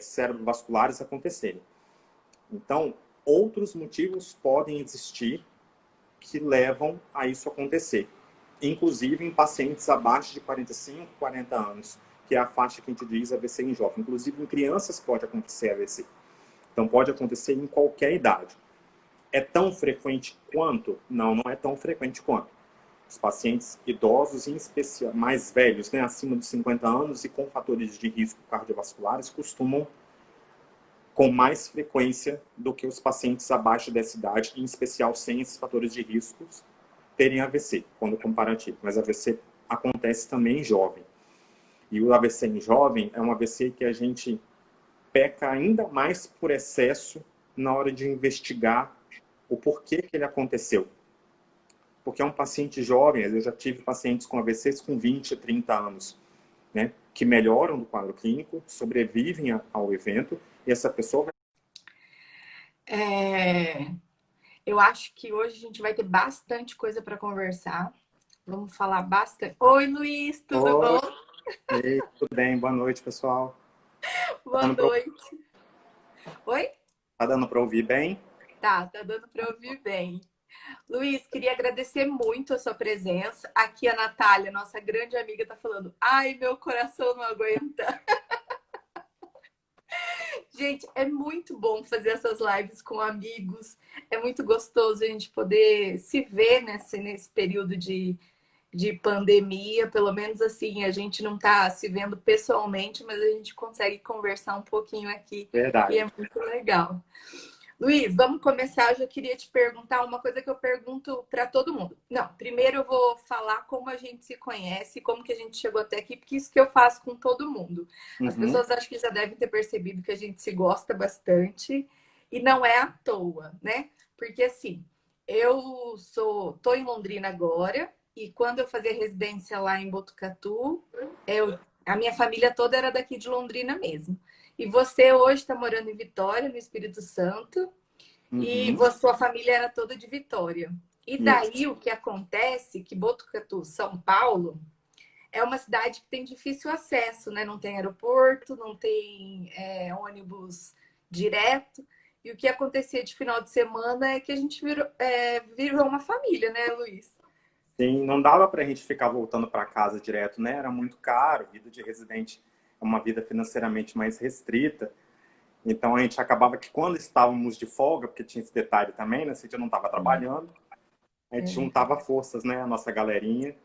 cerebrovasculares acontecerem. Então, outros motivos podem existir que levam a isso acontecer, inclusive em pacientes abaixo de 45, 40 anos, que é a faixa que a gente diz AVC em jovem. Inclusive em crianças pode acontecer AVC. Então pode acontecer em qualquer idade. É tão frequente quanto? Não, não é tão frequente quanto. Os pacientes idosos, em especial mais velhos, né, acima de 50 anos e com fatores de risco cardiovasculares, costumam com mais frequência do que os pacientes abaixo dessa idade, em especial sem esses fatores de riscos, terem AVC, quando comparativo. Mas AVC acontece também em jovem. E o AVC em jovem é um AVC que a gente peca ainda mais por excesso na hora de investigar o porquê que ele aconteceu. Porque é um paciente jovem, eu já tive pacientes com AVCs com 20, 30 anos, né, que melhoram do quadro clínico, sobrevivem ao evento, e essa pessoa vai... É, eu acho que hoje a gente vai ter bastante coisa para conversar. Vamos falar bastante. Oi, Luiz, tudo bom? Oi, tudo bem? Boa noite, pessoal. Tá Boa dando para noite. Oi? ouvir bem? Tá dando para ouvir bem. Luiz, queria agradecer muito a sua presença. Aqui a Natália, nossa grande amiga, tá falando: ai, meu coração não aguenta. Gente, é muito bom fazer essas lives com amigos. É muito gostoso a gente poder se ver nesse período de pandemia. Pelo menos assim, a gente não está se vendo pessoalmente, mas a gente consegue conversar um pouquinho aqui e Verdade. é muito legal. Luiz, vamos começar. Eu já queria te perguntar uma coisa que eu pergunto para todo mundo. Não, primeiro eu vou falar como a gente se conhece, como que a gente chegou até aqui, porque isso que eu faço com todo mundo. As Uhum. pessoas acho que já devem ter percebido que a gente se gosta bastante e não é à toa, né? Porque assim, tô em Londrina agora e quando eu fazia residência lá em Botucatu, a minha família toda era daqui de Londrina mesmo. E você hoje está morando em Vitória, no Espírito Santo, e Uhum. sua família era toda de Vitória. E daí Isso. o que acontece que Botucatu, São Paulo, é uma cidade que tem difícil acesso, né? Não tem aeroporto, não tem ônibus direto. E o que acontecia de final de semana é que a gente virou uma família, né, Luiz? Sim, não dava para a gente ficar voltando para casa direto, né? Era muito caro. Vida de residente é uma vida financeiramente mais restrita. Então a gente acabava que quando estávamos de folga, porque tinha esse detalhe também, né? Se a gente não estava trabalhando, a gente É, juntava forças, né? A nossa galerinha,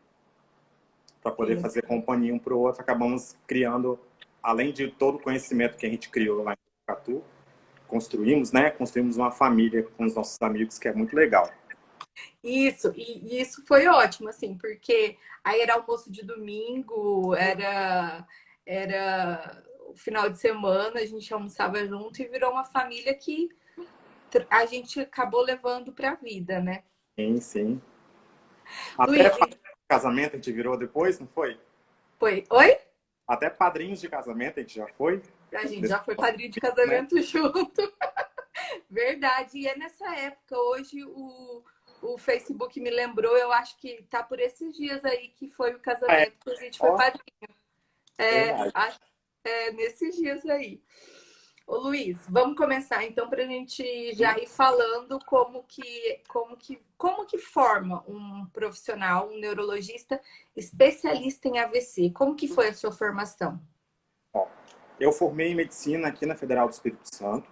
para poder sim. fazer companhia um para o outro. Acabamos criando, além de todo o conhecimento que a gente criou lá em Catu, construímos, né? Construímos uma família com os nossos amigos, que é muito legal. Isso, e isso foi ótimo, assim, porque aí era almoço de domingo, era o final de semana, a gente almoçava junto e virou uma família que a gente acabou levando para a vida, né? Sim, sim. Até Luiz, padrinho de casamento a gente virou depois, não foi? foi. Oi? Até padrinhos de casamento a gente já foi. A gente Desse já foi nosso padrinho de amigo, né? casamento junto. Verdade. E é nessa época, hoje o Facebook me lembrou, eu acho que tá por esses dias aí que foi o É, casamento que a gente foi ó, padrinho. verdade. Acho nesses dias aí. Ô Luiz, vamos começar então para a gente já ir falando como que forma um profissional, um neurologista especialista em AVC. Como que foi a sua formação? Ó, eu formei em medicina aqui na Federal do Espírito Santo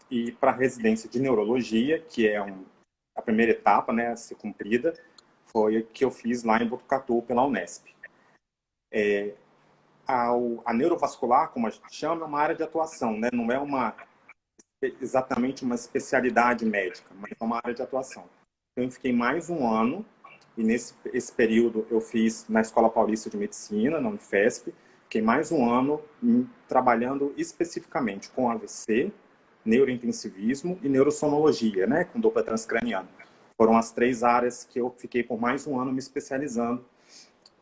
e para residência de neurologia, que é a primeira etapa, né, a ser cumprida, foi a que eu fiz lá em Botucatu pela Unesp. A neurovascular, como a gente chama, é uma área de atuação, né? Não é exatamente uma especialidade médica, mas é uma área de atuação. Então, eu fiquei mais um ano, e nesse esse período eu fiz na Escola Paulista de Medicina, na Unifesp, fiquei mais um ano trabalhando especificamente com AVC, neurointensivismo e neurossonologia, né, com dupla transcraniana. Foram as três áreas que eu fiquei por mais um ano me especializando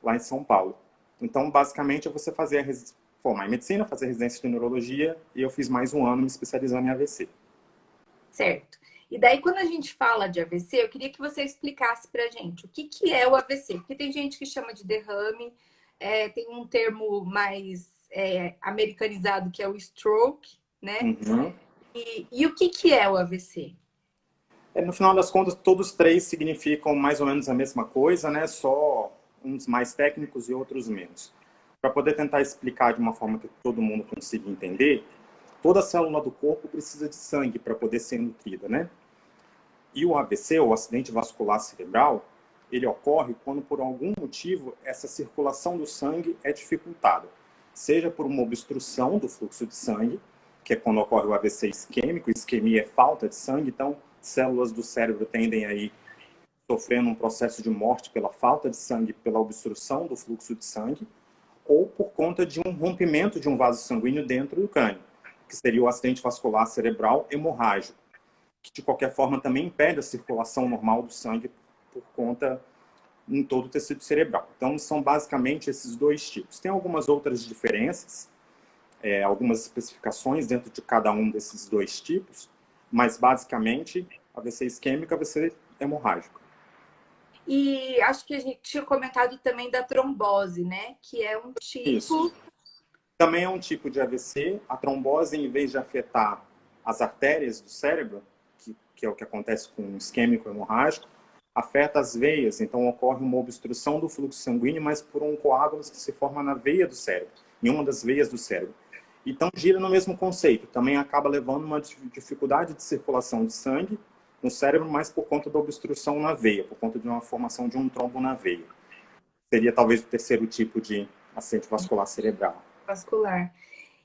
lá em São Paulo. Então, basicamente, é você formar em medicina, fazer residência de neurologia, e eu fiz mais um ano me especializando em AVC. Certo. E daí, quando a gente fala de AVC, eu queria que você explicasse pra gente o que é o AVC. Porque tem gente que chama de derrame, tem um termo mais americanizado que é o stroke, né? Uhum. E o que é o AVC? No final das contas, todos três significam mais ou menos a mesma coisa, né? Só uns mais técnicos e outros menos. Para poder tentar explicar de uma forma que todo mundo consiga entender, toda célula do corpo precisa de sangue para poder ser nutrida, né? E o AVC, ou acidente vascular cerebral, ele ocorre quando, por algum motivo, essa circulação do sangue é dificultada. Seja por uma obstrução do fluxo de sangue, que é quando ocorre o AVC isquêmico, isquemia é falta de sangue, então células do cérebro tendem a ir sofrendo um processo de morte pela falta de sangue, pela obstrução do fluxo de sangue, ou por conta de um rompimento de um vaso sanguíneo dentro do crânio, que seria o acidente vascular cerebral hemorrágico, que de qualquer forma também impede a circulação normal do sangue por conta em todo o tecido cerebral. Então, são basicamente esses dois tipos. Tem algumas outras diferenças, algumas especificações dentro de cada um desses dois tipos, mas basicamente AVC isquêmico e AVC hemorrágico. E acho que a gente tinha comentado também da trombose, né? Que é um Isso. tipo. Também é um tipo de AVC. A trombose, em vez de afetar as artérias do cérebro, que é o que acontece com o isquêmico hemorrágico, afeta as veias. Então, ocorre uma obstrução do fluxo sanguíneo, mas por um coágulo que se forma na veia do cérebro, em uma das veias do cérebro. Então, gira no mesmo conceito. Também acaba levando uma dificuldade de circulação de sangue no cérebro, mas por conta da obstrução na veia, por conta de uma formação de um trombo na veia. Seria talvez o terceiro tipo de acidente vascular cerebral. Vascular.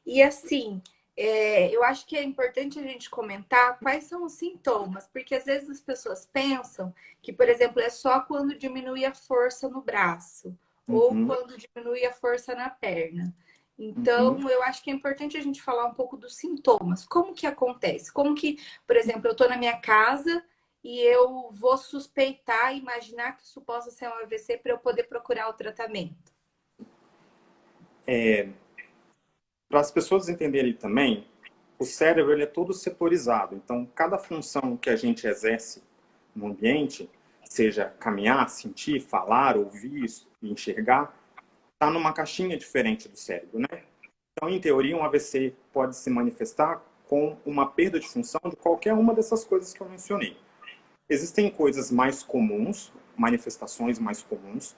E assim, eu acho que é importante a gente comentar quais são os sintomas, porque às vezes as pessoas pensam que, por exemplo, é só quando diminui a força no braço ou Uhum, quando diminui a força na perna. uhum. Então, eu acho que é importante a gente falar um pouco dos sintomas. Como que acontece? Como que, por exemplo, eu estou na minha casa e eu vou suspeitar, imaginar que isso possa ser um AVC para eu poder procurar o tratamento. Para as pessoas entenderem também, o cérebro ele é todo setorizado. Então, cada função que a gente exerce no ambiente, seja caminhar, sentir, falar, ouvir, enxergar, está numa caixinha diferente do cérebro, né? Então, em teoria, um AVC pode se manifestar com uma perda de função de qualquer uma dessas coisas que eu mencionei. Existem coisas mais comuns, manifestações mais comuns,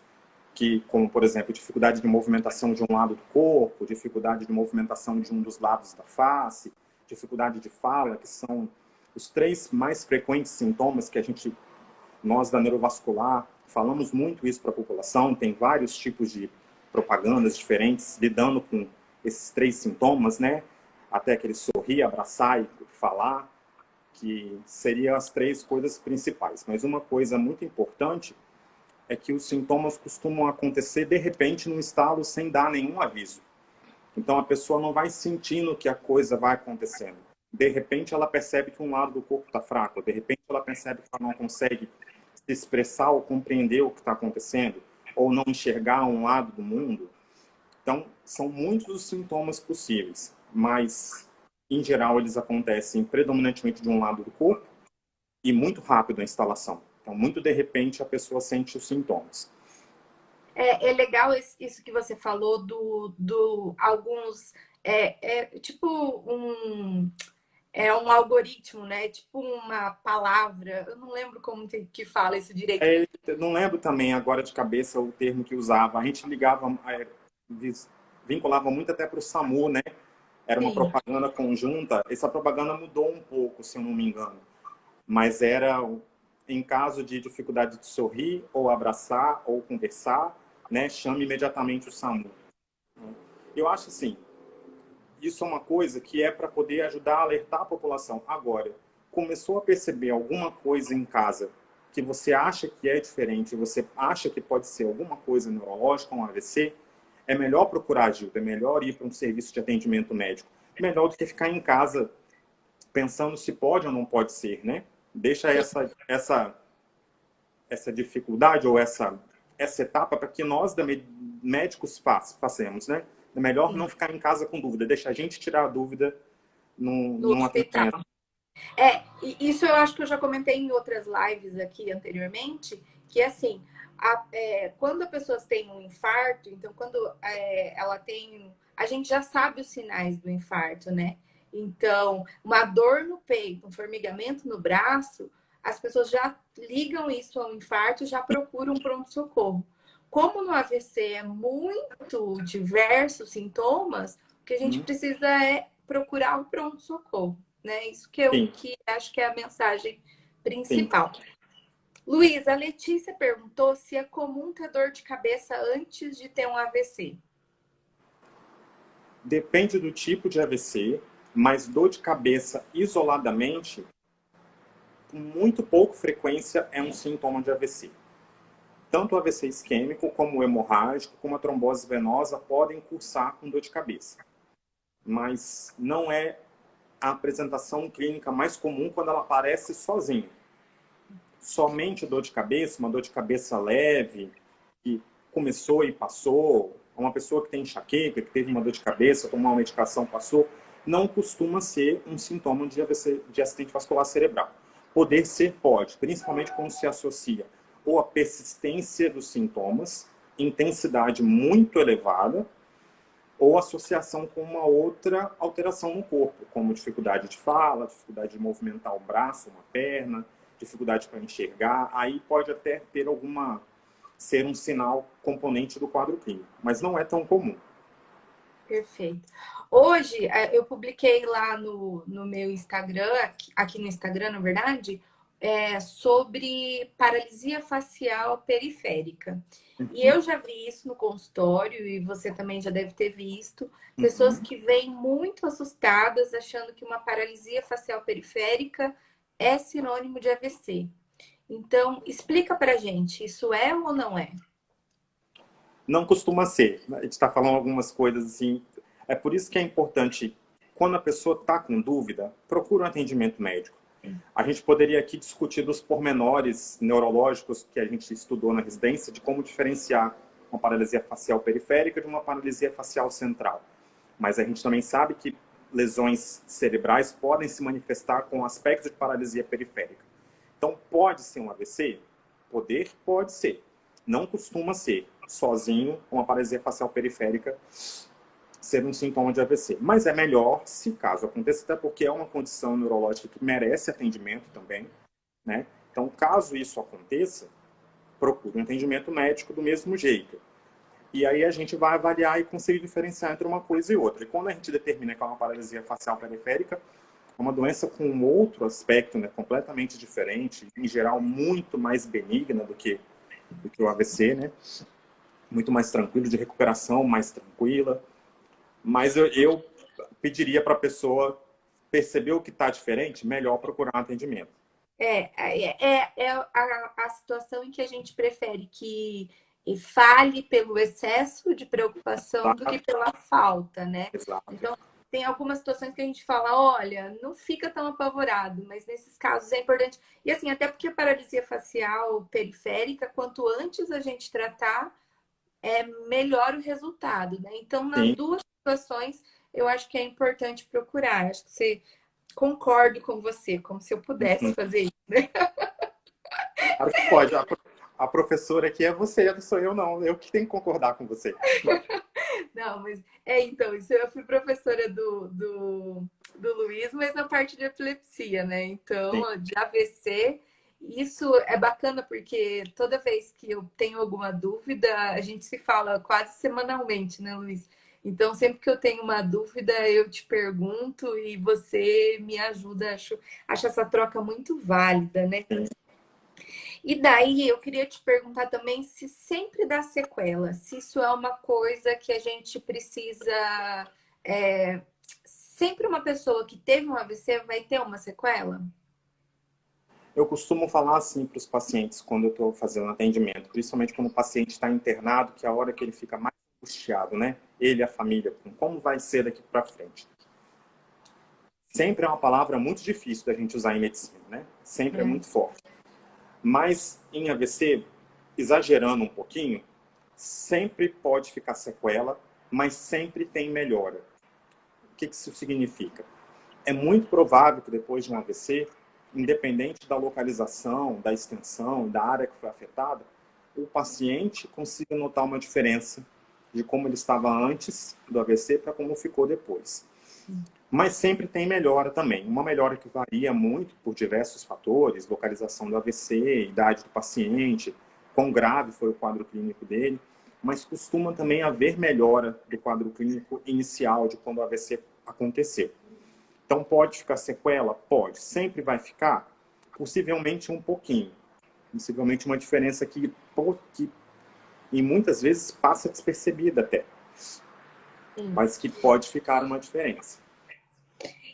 que, como, por exemplo, dificuldade de movimentação de um lado do corpo, dificuldade de movimentação de um dos lados da face, dificuldade de fala, que são os três mais frequentes sintomas que nós da neurovascular, falamos muito isso para a população, tem vários tipos de propagandas diferentes lidando com esses três sintomas, né? Até aquele sorrir, abraçar e falar, que seriam as três coisas principais. Mas uma coisa muito importante é que os sintomas costumam acontecer de repente num estalo sem dar nenhum aviso. Então a pessoa não vai sentindo que a coisa vai acontecendo. De repente ela percebe que um lado do corpo está fraco, de repente ela percebe que ela não consegue se expressar ou compreender o que está acontecendo, ou não enxergar um lado do mundo. Então são muitos os sintomas possíveis, mas em geral eles acontecem predominantemente de um lado do corpo e muito rápido a instalação. Então, muito de repente, a pessoa sente os sintomas. É legal isso que você falou do alguns. Tipo um algoritmo, né? Tipo uma palavra. Eu não lembro como que fala isso direito. Eu não lembro também agora de cabeça o termo que usava. A gente ligava, vinculava muito até para o SAMU, né? Era uma Sim. propaganda conjunta. Essa propaganda mudou um pouco, se eu não me engano. Mas era em caso de dificuldade de sorrir, ou abraçar, ou conversar, né? Chame imediatamente o SAMU. Eu acho assim, isso é uma coisa que é para poder ajudar a alertar a população. Agora, começou a perceber alguma coisa em casa que você acha que é diferente, você acha que pode ser alguma coisa neurológica, um AVC, é melhor procurar ajuda, é melhor ir para um serviço de atendimento médico. Melhor do que ficar em casa pensando se pode ou não pode ser, né? Deixa essa dificuldade ou essa etapa para que nós, médicos, façamos, né? É melhor não ficar em casa com dúvida, deixa a gente tirar a dúvida No num hospital. atendimento. E isso eu acho que eu já comentei em outras lives aqui anteriormente, que assim, quando a pessoa tem um infarto, então quando ela tem. A gente já sabe os sinais do infarto, né? Então, uma dor no peito, um formigamento no braço, as pessoas já ligam isso ao infarto, já procuram um pronto-socorro. Como no AVC é muito diversos sintomas, o que a gente Hum, precisa é procurar o pronto-socorro, né? Isso que eu sim, que acho que é a mensagem sim. principal. Luiz, a Letícia perguntou se é comum ter dor de cabeça antes de ter um AVC. Depende do tipo de AVC, mas dor de cabeça isoladamente, com muito pouca frequência, é um sintoma de AVC. Tanto o AVC isquêmico, como o hemorrágico, como a trombose venosa podem cursar com dor de cabeça. Mas não é a apresentação clínica mais comum quando ela aparece sozinha. Somente dor de cabeça, uma dor de cabeça leve, que começou e passou, uma pessoa que tem enxaqueca, que teve uma dor de cabeça, tomou uma medicação, passou, não costuma ser um sintoma de AVC, de acidente vascular cerebral. Poder ser pode, principalmente quando se associa ou a persistência dos sintomas, intensidade muito elevada, ou associação com uma outra alteração no corpo, como dificuldade de fala, dificuldade de movimentar o braço, uma perna, dificuldade para enxergar, aí pode até ter ser um sinal componente do quadro clínico, mas não é tão comum. Perfeito. Hoje, eu publiquei lá no meu Instagram, aqui no Instagram, na verdade, sobre paralisia facial periférica. E Uhum, eu já vi isso no consultório, e você também já deve ter visto, pessoas uhum. que vêm muito assustadas, achando que uma paralisia facial periférica é sinônimo de AVC. Então, explica pra gente, isso é ou não é? Não costuma ser. A gente está falando algumas coisas assim. É por isso que é importante, quando a pessoa está com dúvida, procura um atendimento médico. A gente poderia aqui discutir dos pormenores neurológicos que a gente estudou na residência, de como diferenciar uma paralisia facial periférica de uma paralisia facial central. Mas a gente também sabe que lesões cerebrais podem se manifestar com aspectos de paralisia periférica. Então, pode ser um AVC? Poder? Pode ser. Não costuma ser sozinho uma paralisia facial periférica ser um sintoma de AVC. Mas é melhor, se caso aconteça, até porque é uma condição neurológica que merece atendimento também, né? Então, caso isso aconteça, procure um atendimento médico do mesmo jeito. E aí a gente vai avaliar e conseguir diferenciar entre uma coisa e outra. E quando a gente determina que é uma paralisia facial periférica, é uma doença com um outro aspecto, né, completamente diferente, em geral muito mais benigna do que o AVC, né? Muito mais tranquilo, de recuperação mais tranquila. Mas eu pediria para a pessoa perceber o que está diferente, melhor procurar um atendimento. A situação em que a gente prefere que fale pelo excesso de preocupação do que Tá? pela falta, né? Exato. Então, tem algumas situações que a gente fala, olha, não fica tão apavorado, mas nesses casos é importante. E assim, até porque a paralisia facial periférica, quanto antes a gente tratar, melhor o resultado, né? Então, nas Sim, duas situações, eu acho que é importante procurar. Acho que você concordo com você, como se eu pudesse fazer isso. claro que pode. A professora aqui é você, não sou eu, não. Eu que tenho que concordar com você. Não, mas então, isso eu fui professora do Luiz, mas na parte de epilepsia, né? Sim, Então, de AVC, isso é bacana porque toda vez que eu tenho alguma dúvida, a gente se fala quase semanalmente, né, Luiz? Então, sempre que eu tenho uma dúvida, eu te pergunto e você me ajuda. Acho essa troca muito válida, né? sim. E daí eu queria te perguntar também se sempre dá sequela, se isso é uma coisa que a gente precisa. é, Sempre uma pessoa que teve um AVC vai ter uma sequela? Eu costumo falar assim para os pacientes quando eu estou fazendo atendimento, principalmente quando o paciente está internado, que é a hora que ele fica mais angustiado, né? Ele e a família, com como vai ser daqui para frente. Sempre é uma palavra muito difícil da gente usar em medicina, né? Sempre é É. muito forte. Mas em AVC, exagerando um pouquinho, sempre pode ficar sequela, mas sempre tem melhora. O que isso significa? É muito provável que depois de um AVC, independente da localização, da extensão, da área que foi afetada, o paciente consiga notar uma diferença de como ele estava antes do AVC para como ficou depois. Mas sempre tem melhora também. Uma melhora que varia muito por diversos fatores, localização do AVC, idade do paciente, quão grave foi o quadro clínico dele, mas costuma também haver melhora do quadro clínico inicial de quando o AVC aconteceu. Então, pode ficar sequela? Pode. Sempre vai ficar? Possivelmente um pouquinho. Possivelmente uma diferença que e muitas vezes passa despercebida até, Sim. mas que pode ficar uma diferença.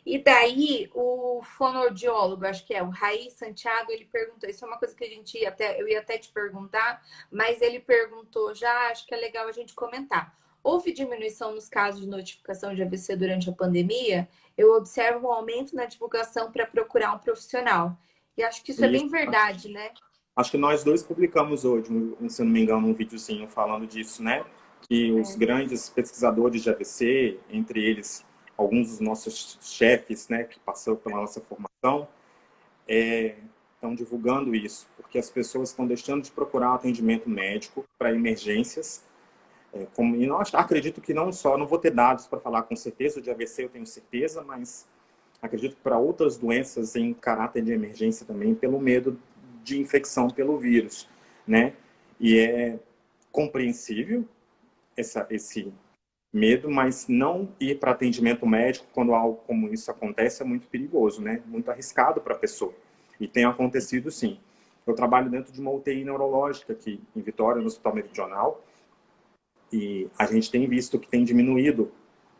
E daí, o fonoaudiólogo, acho que é o Raí Santiago, ele perguntou, isso é uma coisa que eu ia até te perguntar, mas ele perguntou já, acho que é legal a gente comentar. Houve diminuição nos casos de notificação de AVC durante a pandemia? Eu observo um aumento na divulgação para procurar um profissional. E acho que isso é E bem verdade, né? acho que nós dois publicamos hoje, se eu não me engano, um videozinho falando disso, né? Que os grandes pesquisadores de AVC, entre eles alguns dos nossos chefes, né, que passaram pela nossa formação, estão divulgando isso, porque as pessoas estão deixando de procurar atendimento médico para emergências. E não acredito que não só, não vou ter dados para falar com certeza, de AVC eu tenho certeza, mas acredito que para outras doenças em caráter de emergência também, pelo medo de infecção pelo vírus, né? E é compreensível esse Medo, mas não ir para atendimento médico quando algo como isso acontece é muito perigoso, né? Muito arriscado para a pessoa. E tem acontecido sim. Eu trabalho dentro de uma UTI neurológica aqui em Vitória, no Hospital Meridional, e a gente tem visto que tem diminuído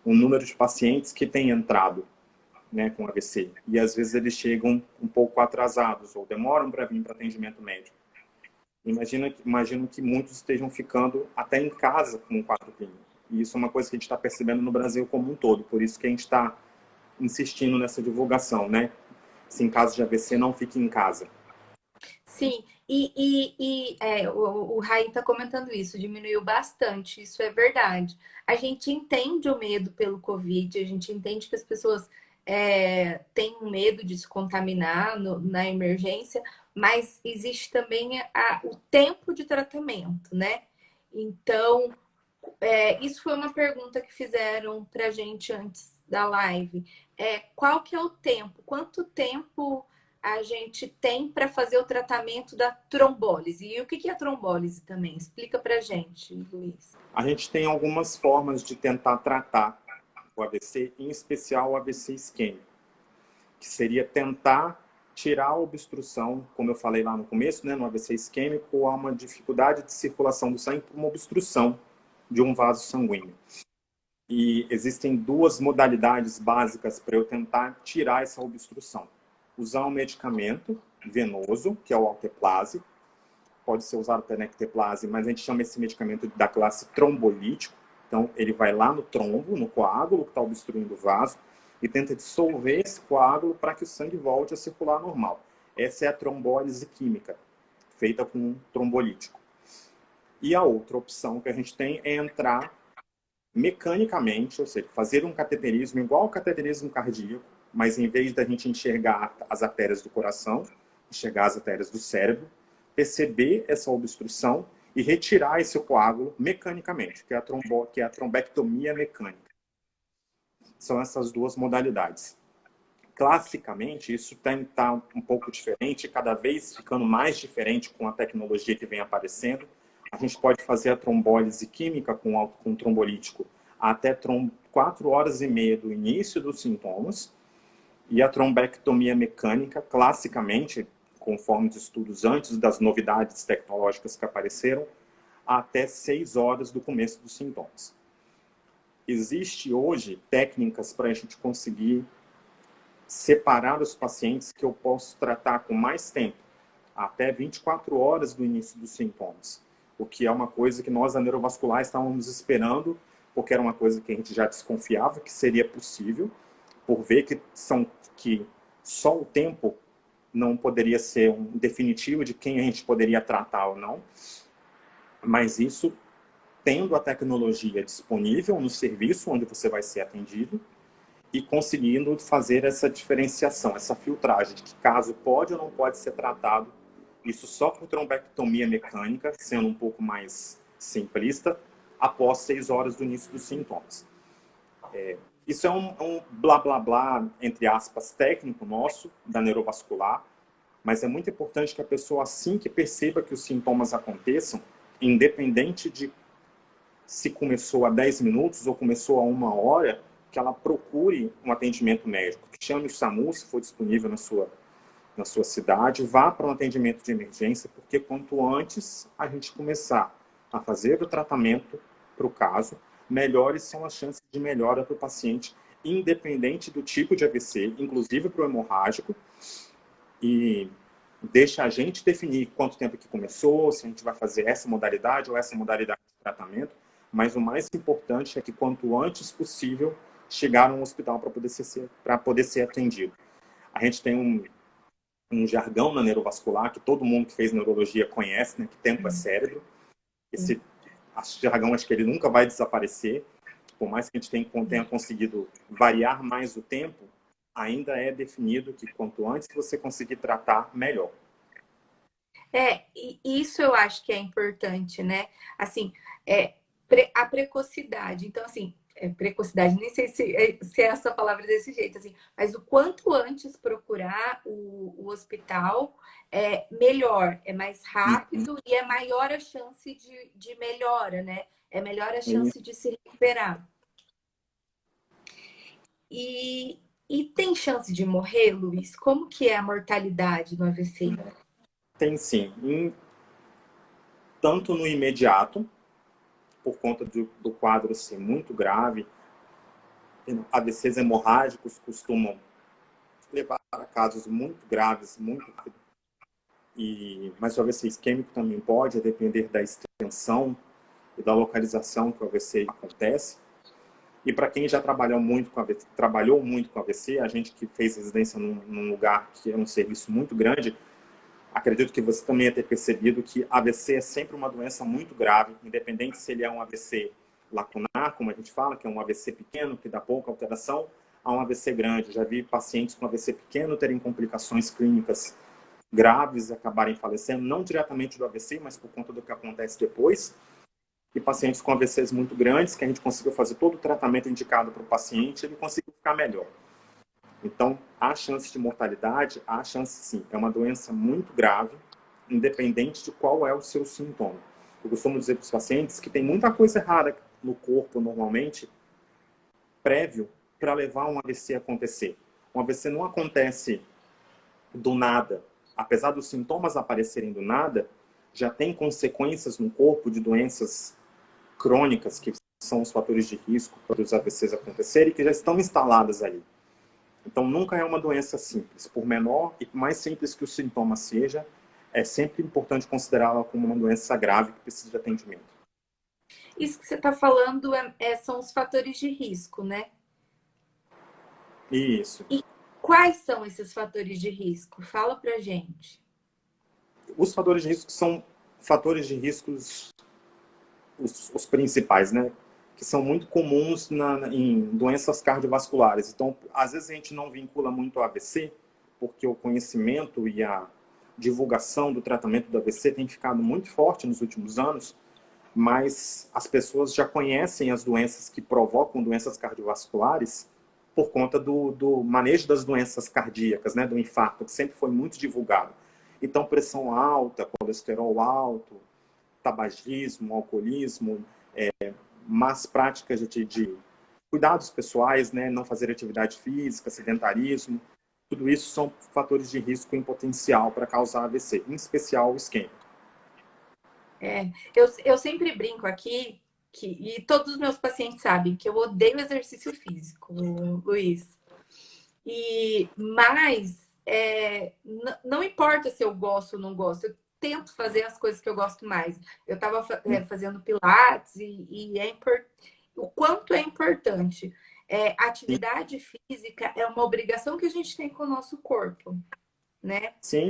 o número de pacientes que têm entrado, né, com AVC. E às vezes eles chegam um pouco atrasados ou demoram para vir para atendimento médico. Imagino que muitos estejam ficando até em casa com o quadro clínico. E isso é uma coisa que a gente está percebendo no Brasil como um todo. Por isso que a gente está insistindo nessa divulgação, né? Se em caso de AVC, não fique em casa. Sim, o Raí está comentando isso, diminuiu bastante, isso é verdade. A gente entende o medo pelo Covid, a gente entende que as pessoas têm um medo de se contaminar na emergência, mas existe também o tempo de tratamento, né? Então, isso foi uma pergunta que fizeram para a gente antes da live. Qual que é o tempo? Quanto tempo a gente tem para fazer o tratamento da trombólise? E o que é a trombólise também? Explica para a gente, Luiz. A gente tem algumas formas de tentar tratar o AVC, em especial o AVC isquêmico, que seria tentar tirar a obstrução, como eu falei lá no começo, né, no AVC isquêmico, há uma dificuldade de circulação do sangue por uma obstrução de um vaso sanguíneo. E existem duas modalidades básicas para eu tentar tirar essa obstrução. Usar um medicamento venoso, que é o alteplase, pode ser usado para necteplase, mas a gente chama esse medicamento da classe trombolítico. Então, ele vai lá no trombo, no coágulo que está obstruindo o vaso, e tenta dissolver esse coágulo para que o sangue volte a circular normal. Essa é a trombólise química, feita com um trombolítico. E a outra opção que a gente tem é entrar mecanicamente, ou seja, fazer um cateterismo igual ao cateterismo cardíaco, mas em vez da gente enxergar as artérias do coração, enxergar as artérias do cérebro, perceber essa obstrução e retirar esse coágulo mecanicamente, que é a trombectomia mecânica. São essas duas modalidades. Classicamente, isso está um pouco diferente, cada vez ficando mais diferente com a tecnologia que vem aparecendo. A gente pode fazer a trombólise química com trombolítico até 4 horas e meia do início dos sintomas. E a trombectomia mecânica, classicamente, conforme os estudos antes das novidades tecnológicas que apareceram, até 6 horas do começo dos sintomas. Existe hoje técnicas para a gente conseguir separar os pacientes que eu posso tratar com mais tempo, até 24 horas do início dos sintomas, o que é uma coisa que nós, da neurovascular, estávamos esperando, porque era uma coisa que a gente já desconfiava que seria possível, por ver que só o tempo não poderia ser um definitivo de quem a gente poderia tratar ou não, mas isso tendo a tecnologia disponível no serviço onde você vai ser atendido e conseguindo fazer essa diferenciação, essa filtragem de que caso pode ou não pode ser tratado, isso só por trombectomia mecânica, sendo um pouco mais simplista, após 6 horas do início dos sintomas. Isso é um blá blá blá, entre aspas, técnico nosso, da neurovascular, mas é muito importante que a pessoa, assim que perceba que os sintomas aconteçam, independente de se começou há 10 minutos ou começou há 1 hora, que ela procure um atendimento médico, que chame o SAMU, se for disponível na sua cidade, vá para um atendimento de emergência, porque quanto antes a gente começar a fazer o tratamento para o caso, melhores são as chances de melhora para o paciente, independente do tipo de AVC, inclusive para o hemorrágico, e deixa a gente definir quanto tempo que começou, se a gente vai fazer essa modalidade ou essa modalidade de tratamento, mas o mais importante é que quanto antes possível chegar a um hospital para poder ser atendido. A gente tem um jargão na neurovascular que todo mundo que fez neurologia conhece, né, que tempo é cérebro. Esse jargão, acho que ele nunca vai desaparecer. Por mais que a gente tenha conseguido variar mais o tempo, ainda é definido que quanto antes você conseguir tratar, melhor. E isso eu acho que é importante, né? Assim, a precocidade. Então, assim, precocidade, nem sei se é essa palavra desse jeito, assim, mas o quanto antes procurar o hospital é melhor, é mais rápido e é maior a chance de melhora, né? É melhor a chance de se recuperar. E tem chance de morrer, Luiz? Como que é a mortalidade do AVC? Tem sim, tanto no imediato, por conta do quadro ser muito grave, AVCs hemorrágicos costumam levar a casos muito graves, mas o AVC isquêmico também pode, a depender da extensão e da localização que o AVC acontece. E para quem já trabalhou muito com AVC, a gente que fez residência num lugar que é um serviço muito grande, acredito que você também ia ter percebido que AVC é sempre uma doença muito grave, independente se ele é um AVC lacunar, como a gente fala, que é um AVC pequeno, que dá pouca alteração, a um AVC grande. Já vi pacientes com AVC pequeno terem complicações clínicas graves e acabarem falecendo, não diretamente do AVC, mas por conta do que acontece depois. E pacientes com AVCs muito grandes, que a gente conseguiu fazer todo o tratamento indicado para o paciente, ele conseguiu ficar melhor. Então, há chance de mortalidade? Há chance sim. É uma doença muito grave, independente de qual é o seu sintoma. Eu costumo dizer para os pacientes que tem muita coisa errada no corpo, normalmente, prévio, para levar um AVC a acontecer. Um AVC não acontece do nada. Apesar dos sintomas aparecerem do nada, já tem consequências no corpo de doenças crônicas, que são os fatores de risco para os AVCs acontecerem, que já estão instaladas ali. Então, nunca é uma doença simples. Por menor e mais simples que o sintoma seja, é sempre importante considerá-la como uma doença grave que precisa de atendimento. Isso que você está falando são os fatores de risco, né? Isso. E quais são esses fatores de risco? Fala pra gente. Os fatores de risco são fatores de riscos, os principais, né? Que são muito comuns em doenças cardiovasculares. Então, às vezes a gente não vincula muito ao AVC, porque o conhecimento e a divulgação do tratamento do AVC tem ficado muito forte nos últimos anos, mas as pessoas já conhecem as doenças que provocam doenças cardiovasculares por conta do manejo das doenças cardíacas, né, do infarto, que sempre foi muito divulgado. Então, pressão alta, colesterol alto, tabagismo, alcoolismo, más práticas de cuidados pessoais, né, não fazer atividade física, sedentarismo, tudo isso são fatores de risco em potencial para causar AVC, em especial o isquêmico. Eu sempre brinco aqui, e todos os meus pacientes sabem que eu odeio exercício físico, Luiz. Mas não importa se eu gosto ou não gosto, eu tento fazer as coisas que eu gosto mais. Eu estava fazendo pilates o quanto é importante. Atividade física é uma obrigação que a gente tem com o nosso corpo, né? Sim,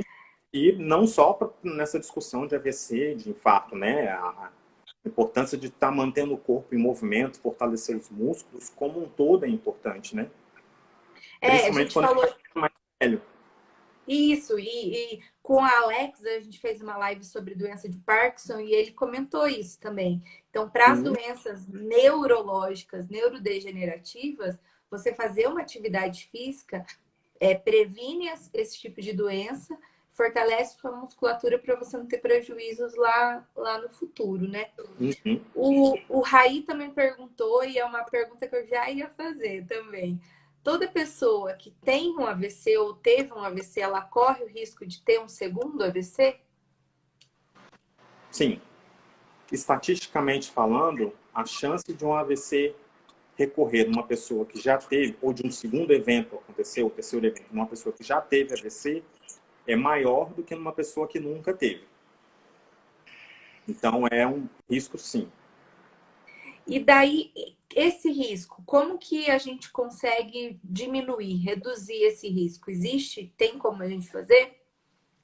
e não só nessa discussão de AVC, de infarto, né? A importância de estar mantendo o corpo em movimento, fortalecer os músculos, como um todo é importante, né? A Principalmente gente quando falou a gente é mais velho. isso, e com a Alex, a gente fez uma live sobre doença de Parkinson e ele comentou isso também. Então, para as Sim, doenças neurológicas, neurodegenerativas, você fazer uma atividade física previne esse tipo de doença, fortalece sua musculatura para você não ter prejuízos lá no futuro, né? uhum. O Raí também perguntou, e é uma pergunta que eu já ia fazer também. Toda pessoa que tem um AVC ou teve um AVC, ela corre o risco de ter um segundo AVC? Sim, estatisticamente falando, a chance de um AVC recorrer numa pessoa que já teve, ou de um segundo evento acontecer, o terceiro evento, numa pessoa que já teve AVC, é maior do que numa pessoa que nunca teve. Então, é um risco, sim. E daí, esse risco, como que a gente consegue diminuir, reduzir esse risco? Existe? Tem como a gente fazer?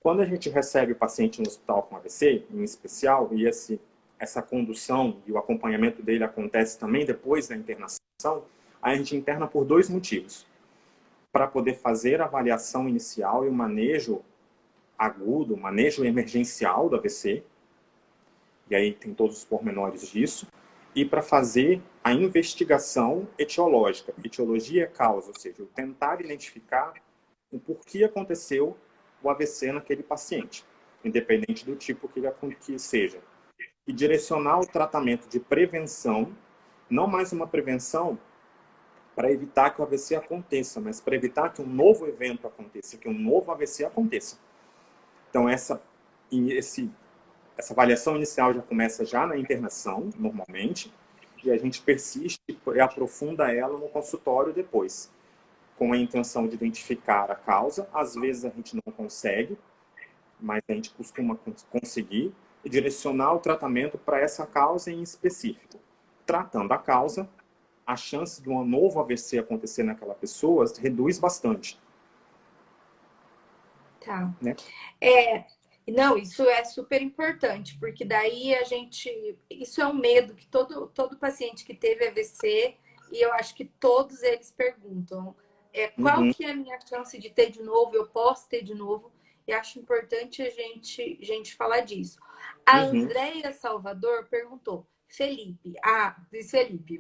Quando a gente recebe o paciente no hospital com AVC, em especial, e essa condução e o acompanhamento dele acontece também depois da internação, aí a gente interna por dois motivos. Para poder fazer a avaliação inicial e o manejo agudo, o manejo emergencial do AVC, e aí tem todos os pormenores disso, e para fazer a investigação etiológica. Etiologia é causa, ou seja, eu tentar identificar o porquê aconteceu o AVC naquele paciente, independente do tipo que seja. E direcionar o tratamento de prevenção, não mais uma prevenção para evitar que o AVC aconteça, mas para evitar que um novo evento aconteça, que um novo AVC aconteça. Então, essa avaliação inicial já começa já na internação, normalmente, e a gente persiste e aprofunda ela no consultório depois, com a intenção de identificar a causa. Às vezes a gente não consegue, mas a gente costuma conseguir, e direcionar o tratamento para essa causa em específico. Tratando a causa, a chance de um novo AVC acontecer naquela pessoa reduz bastante. Tá. Né? Não, isso é super importante, porque daí isso é um medo que todo paciente que teve AVC, e eu acho que todos eles perguntam, qual Uhum, que é a minha chance de ter de novo? Eu posso ter de novo? E acho importante a gente falar disso. A uhum. Andréia Salvador perguntou, Felipe,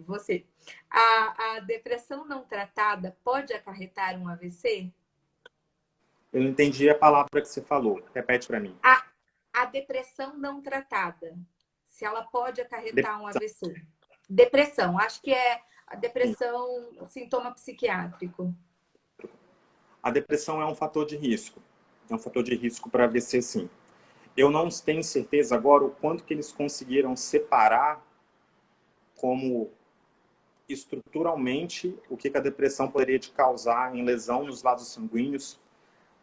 você, a depressão não tratada pode acarretar um AVC? Eu não entendi a palavra que você falou. Repete para mim. A depressão não tratada, se ela pode acarretar um AVC. Depressão, acho que é a depressão, sintoma psiquiátrico. A depressão é um fator de risco. É um fator de risco para AVC, sim. Eu não tenho certeza agora o quanto que eles conseguiram separar como estruturalmente o que a depressão poderia te causar em lesão nos vasos sanguíneos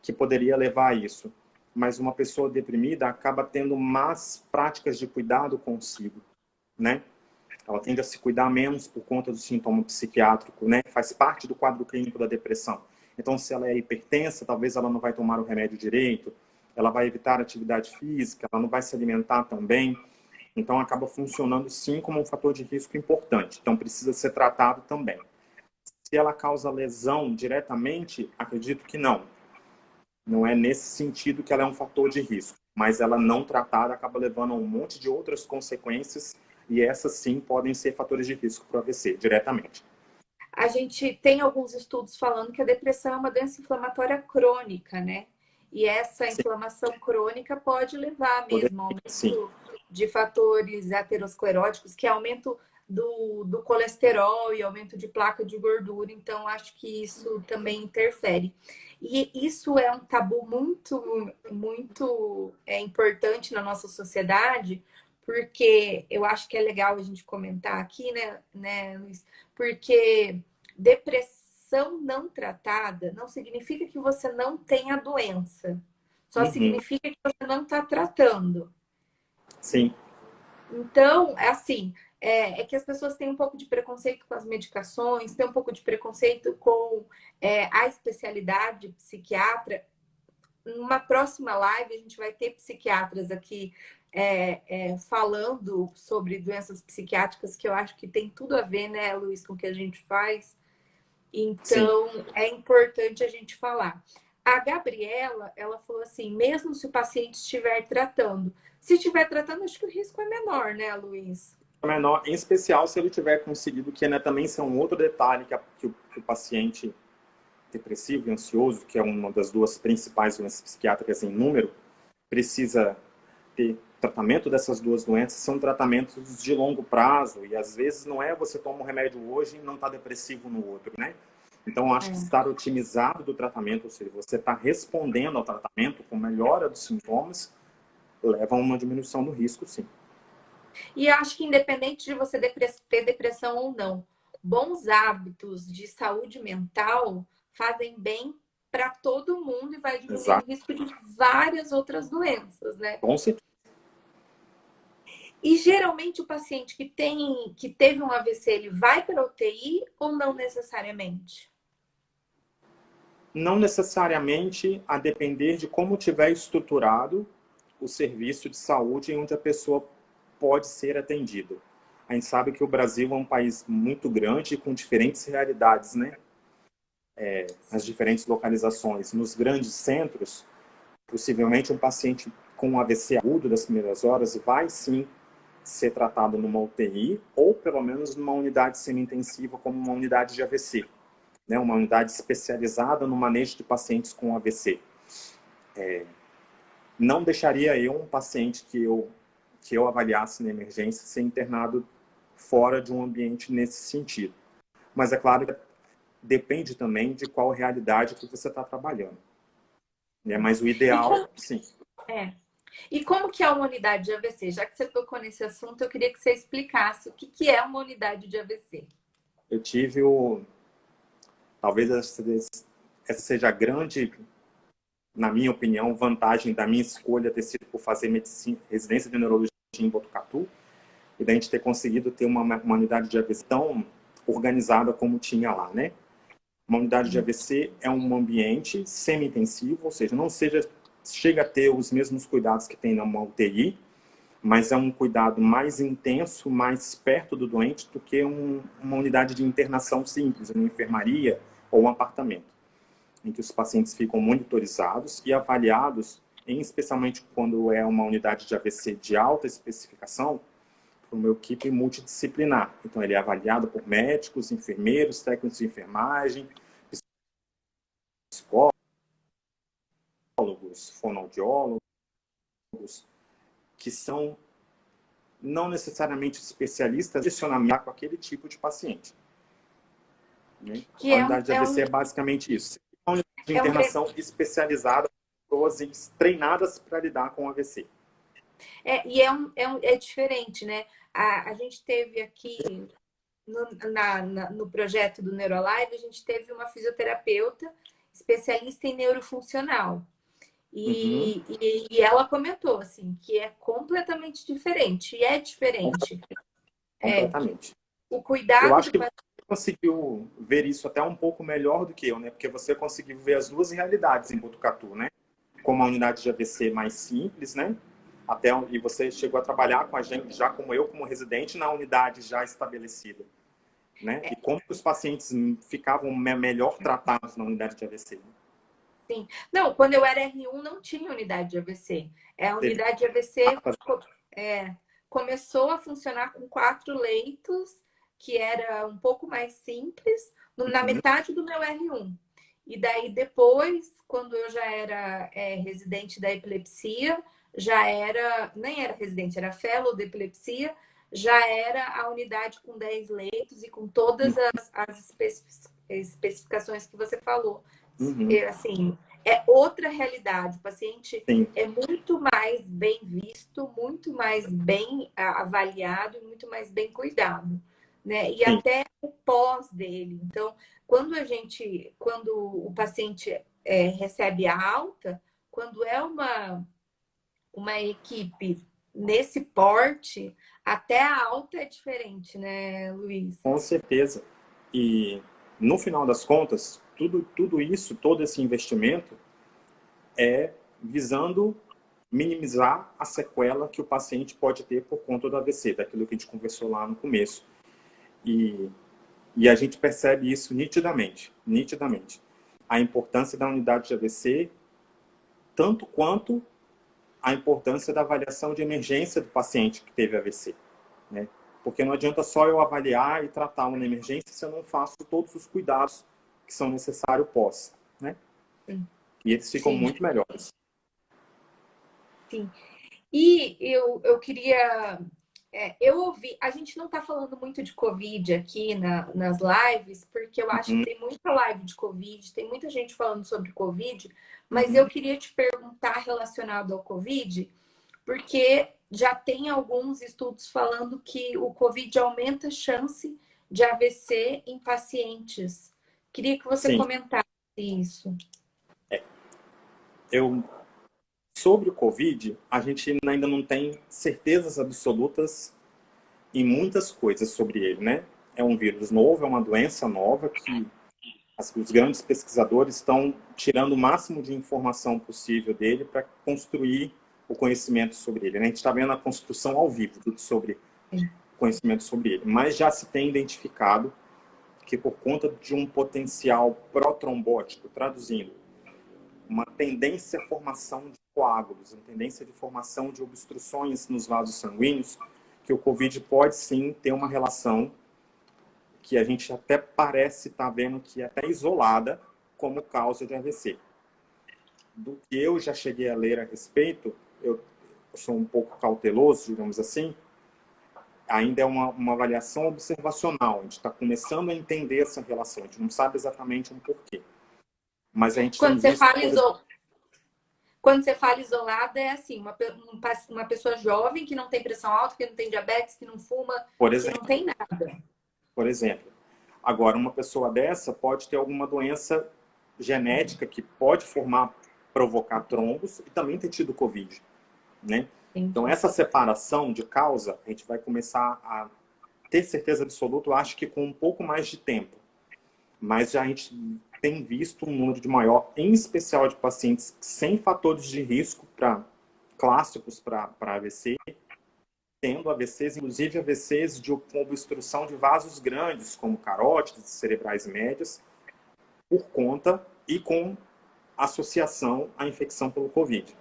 que poderia levar a isso. Mas uma pessoa deprimida acaba tendo más práticas de cuidado consigo, né? Ela tende a se cuidar menos por conta do sintoma psiquiátrico, né? Faz parte do quadro clínico da depressão. Então, se ela é hipertensa, talvez ela não vai tomar o remédio direito, ela vai evitar atividade física, ela não vai se alimentar tão bem. Então, acaba funcionando, sim, como um fator de risco importante. Então, precisa ser tratado também. Se ela causa lesão diretamente, acredito que não. Não é nesse sentido que ela é um fator de risco. Mas ela não tratada acaba levando a um monte de outras consequências e essas, sim, podem ser fatores de risco para o AVC, diretamente. A gente tem alguns estudos falando que a depressão é uma doença inflamatória crônica, né? E essa Sim, inflamação crônica pode levar mesmo ao sim, aumento de fatores ateroscleróticos, que é aumento do colesterol e aumento de placa de gordura. Então, acho que isso também interfere. E isso é um tabu muito importante na nossa sociedade, porque eu acho que é legal a gente comentar aqui, né, Luiz? Porque depressão não tratada não significa que você não tem a doença. Só uhum, significa que você não está tratando. sim, Então, é assim, é que as pessoas têm um pouco de preconceito com as medicações, têm um pouco de preconceito com a especialidade psiquiatra. Numa próxima live, a gente vai ter psiquiatras aqui falando sobre doenças psiquiátricas, que eu acho que tem tudo a ver, né, Luiz, com o que a gente faz. sim. Então, é importante a gente falar. A Gabriela, ela falou assim, mesmo se o paciente estiver tratando, se estiver tratando, acho que o risco é menor, né, Luiz? Menor, em especial se ele tiver conseguido, que né, também isso é um outro detalhe que o paciente depressivo e ansioso, que é uma das duas principais doenças psiquiátricas em número, precisa ter tratamento dessas duas doenças, são tratamentos de longo prazo, e às vezes não é você toma um remédio hoje e não está depressivo no outro, né? Então, acho que estar otimizado do tratamento, ou seja, você está respondendo ao tratamento com melhora dos sintomas, leva a uma diminuição do risco, sim. E acho que independente de você ter depressão ou não, bons hábitos de saúde mental fazem bem para todo mundo e vai diminuir o Exato. risco de várias outras doenças, né? Com certeza. E geralmente o paciente que teve um AVC, ele vai para a UTI ou não necessariamente? Não necessariamente a depender de como tiver estruturado o serviço de saúde em onde a pessoa pode ser atendida. A gente sabe que o Brasil é um país muito grande com diferentes realidades, né? As diferentes localizações. Nos grandes centros, possivelmente um paciente com um AVC agudo das primeiras horas vai sim ser tratado numa UTI ou pelo menos numa unidade semi-intensiva como uma unidade de AVC, né? Uma unidade especializada no manejo de pacientes com AVC. Não deixaria eu um paciente que eu avaliasse na emergência ser internado fora de um ambiente nesse sentido. Mas é claro que depende também de qual realidade que você está trabalhando. Né? Mas o E ideal, como, sim. e como que é uma unidade de AVC? Já que você tocou nesse assunto, eu queria que você explicasse o que é uma unidade de AVC. Eu tive o... Talvez essa seja a grande, na minha opinião, vantagem da minha escolha ter sido por fazer medicina, residência de neurologia em Botucatu, e da gente ter conseguido ter uma unidade de AVC tão organizada como tinha lá, né? Uma unidade de AVC é um ambiente semi-intensivo, ou seja, não chega a ter os mesmos cuidados que tem numa UTI, mas é um cuidado mais intenso, mais perto do doente do que uma unidade de internação simples, uma enfermaria ou um apartamento, em que os pacientes ficam monitorizados e avaliados, especialmente quando é uma unidade de AVC de alta especificação, por uma equipe multidisciplinar. Então, ele é avaliado por médicos, enfermeiros, técnicos de enfermagem, psicólogos, fonoaudiólogos, que são não necessariamente especialistas em direcionamento com aquele tipo de paciente. Né? Que A unidade de AVC é basicamente isso. É uma unidade de internação especializada, pessoas treinadas para lidar com o AVC. É diferente, né? A gente teve aqui no projeto do Neurolive, a gente teve uma fisioterapeuta especialista em neurofuncional. E ela comentou assim que é completamente diferente. E é diferente. Completamente. O cuidado eu acho que do você conseguiu ver isso até um pouco melhor do que eu, né? Porque você conseguiu ver as duas realidades em Botucatu, né? Como a unidade de AVC mais simples, né? E você chegou a trabalhar com a gente, já como eu, como residente, na unidade já estabelecida. Né? E como que os pacientes ficavam melhor tratados na unidade de AVC? Sim. Não, quando eu era R1 não tinha unidade de AVC. A unidade de AVC começou a funcionar com 4 leitos, que era um pouco mais simples, na metade do meu R1. E daí depois, quando eu já era residente da epilepsia, nem era residente, era fellow da epilepsia, já era a unidade com 10 leitos e com todas as especificações que você falou. Assim, é outra realidade. O paciente é muito mais bem visto, muito mais bem avaliado e muito mais bem cuidado, né? E até o pós dele. Então, quando o paciente recebe a alta, quando é uma equipe nesse porte, até a alta é diferente, né, Luiz? Com certeza. E no final das contas, tudo isso, todo esse investimento é visando minimizar a sequela que o paciente pode ter por conta do AVC, daquilo que a gente conversou lá no começo. E a gente percebe isso nitidamente. A importância da unidade de AVC, tanto quanto a importância da avaliação de emergência do paciente que teve AVC. Né? Porque não adianta só eu avaliar e tratar uma emergência se eu não faço todos os cuidados que são necessários pós. Né? E eles ficam muito melhores. Sim. E eu queria... eu ouvi... A gente não está falando muito de Covid aqui nas lives, porque eu acho que tem muita live de Covid, tem muita gente falando sobre Covid, mas eu queria te perguntar relacionado ao Covid, porque já tem alguns estudos falando que o Covid aumenta a chance de AVC em pacientes. Queria que você comentasse isso. Sobre o Covid, a gente ainda não tem certezas absolutas em muitas coisas sobre ele, né? É um vírus novo, é uma doença nova que os grandes pesquisadores estão tirando o máximo de informação possível dele para construir o conhecimento sobre ele. Né? A gente está vendo a construção ao vivo tudo sobre conhecimento sobre ele, mas já se tem identificado que por conta de um potencial protrombótico, traduzindo, uma tendência à formação de coágulos, uma tendência de formação de obstruções nos vasos sanguíneos, que o COVID pode sim ter uma relação que a gente até parece estar vendo que é até isolada como causa de AVC. Do que eu já cheguei a ler a respeito, eu sou um pouco cauteloso, digamos assim, ainda é uma avaliação observacional. A gente está começando a entender essa relação. A gente não sabe exatamente um porquê. Mas a gente tem Quando você visto, fala Quando você fala isolada, é assim, uma pessoa jovem que não tem pressão alta, que não tem diabetes, que não fuma, por que não exemplo, tem nada. por exemplo. Agora, uma pessoa dessa pode ter alguma doença genética que pode provocar trombos e também ter tido Covid, né? Então, Entendi. essa separação de causa, a gente vai começar a ter certeza absoluta, eu acho que com um pouco mais de tempo. Mas já a gente tem visto um número de maior, em especial de pacientes sem fatores de risco clássicos para AVC, tendo AVCs, inclusive AVCs com obstrução de vasos grandes, como carótides cerebrais médias, por conta e com associação à infecção pelo Covid.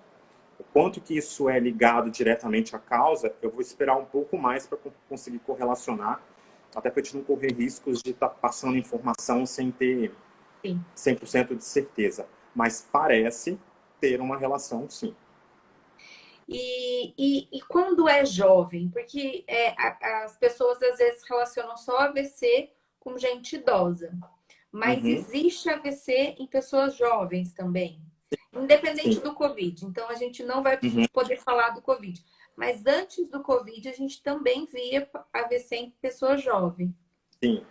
O quanto que isso é ligado diretamente à causa, eu vou esperar um pouco mais para conseguir correlacionar, até para a gente não correr riscos de estar passando informação sem ter 100% de certeza. Mas parece ter uma relação, sim. E quando é jovem? Porque as pessoas às vezes relacionam só AVC com gente idosa. Mas Uhum, existe AVC em pessoas jovens também, independente sim. do Covid. Então, a gente não vai Uhum, poder falar do Covid. Mas antes do Covid, a gente também via AVC em pessoas jovens. sim.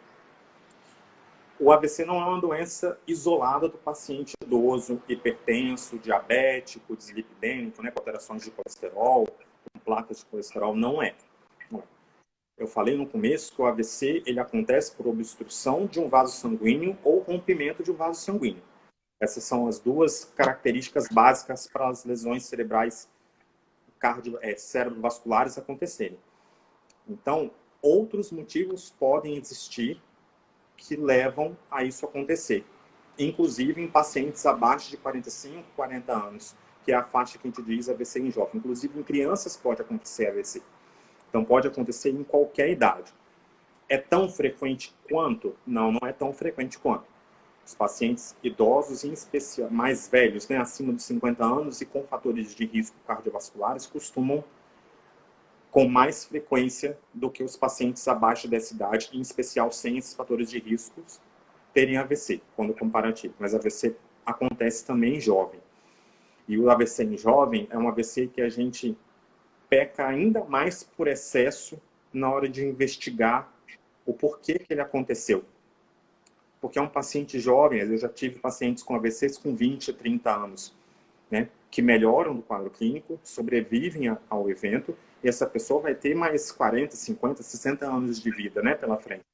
O AVC não é uma doença isolada do paciente idoso, hipertenso, diabético, dislipidêmico, né, com alterações de colesterol, com placas de colesterol, não é. Não é. Eu falei no começo que o AVC ele acontece por obstrução de um vaso sanguíneo ou rompimento de um vaso sanguíneo. Essas são as duas características básicas para as lesões cerebrais cerebrovasculares acontecerem. Então, outros motivos podem existir que levam a isso acontecer, inclusive em pacientes abaixo de 45, 40 anos, que é a faixa que a gente diz AVC em jovem. Inclusive em crianças pode acontecer AVC. Então pode acontecer em qualquer idade. É tão frequente quanto? Não, não é tão frequente quanto. Os pacientes idosos, em especial mais velhos, né, acima de 50 anos e com fatores de risco cardiovasculares, costumam com mais frequência do que os pacientes abaixo dessa idade, em especial sem esses fatores de riscos, terem AVC, quando comparativo. Mas AVC acontece também em jovem. E o AVC em jovem é um AVC que a gente peca ainda mais por excesso na hora de investigar o porquê que ele aconteceu. Porque é um paciente jovem, eu já tive pacientes com AVCs com 20, 30 anos, né, que melhoram do quadro clínico, sobrevivem ao evento, e essa pessoa vai ter mais 40, 50, 60 anos de vida, né, pela frente.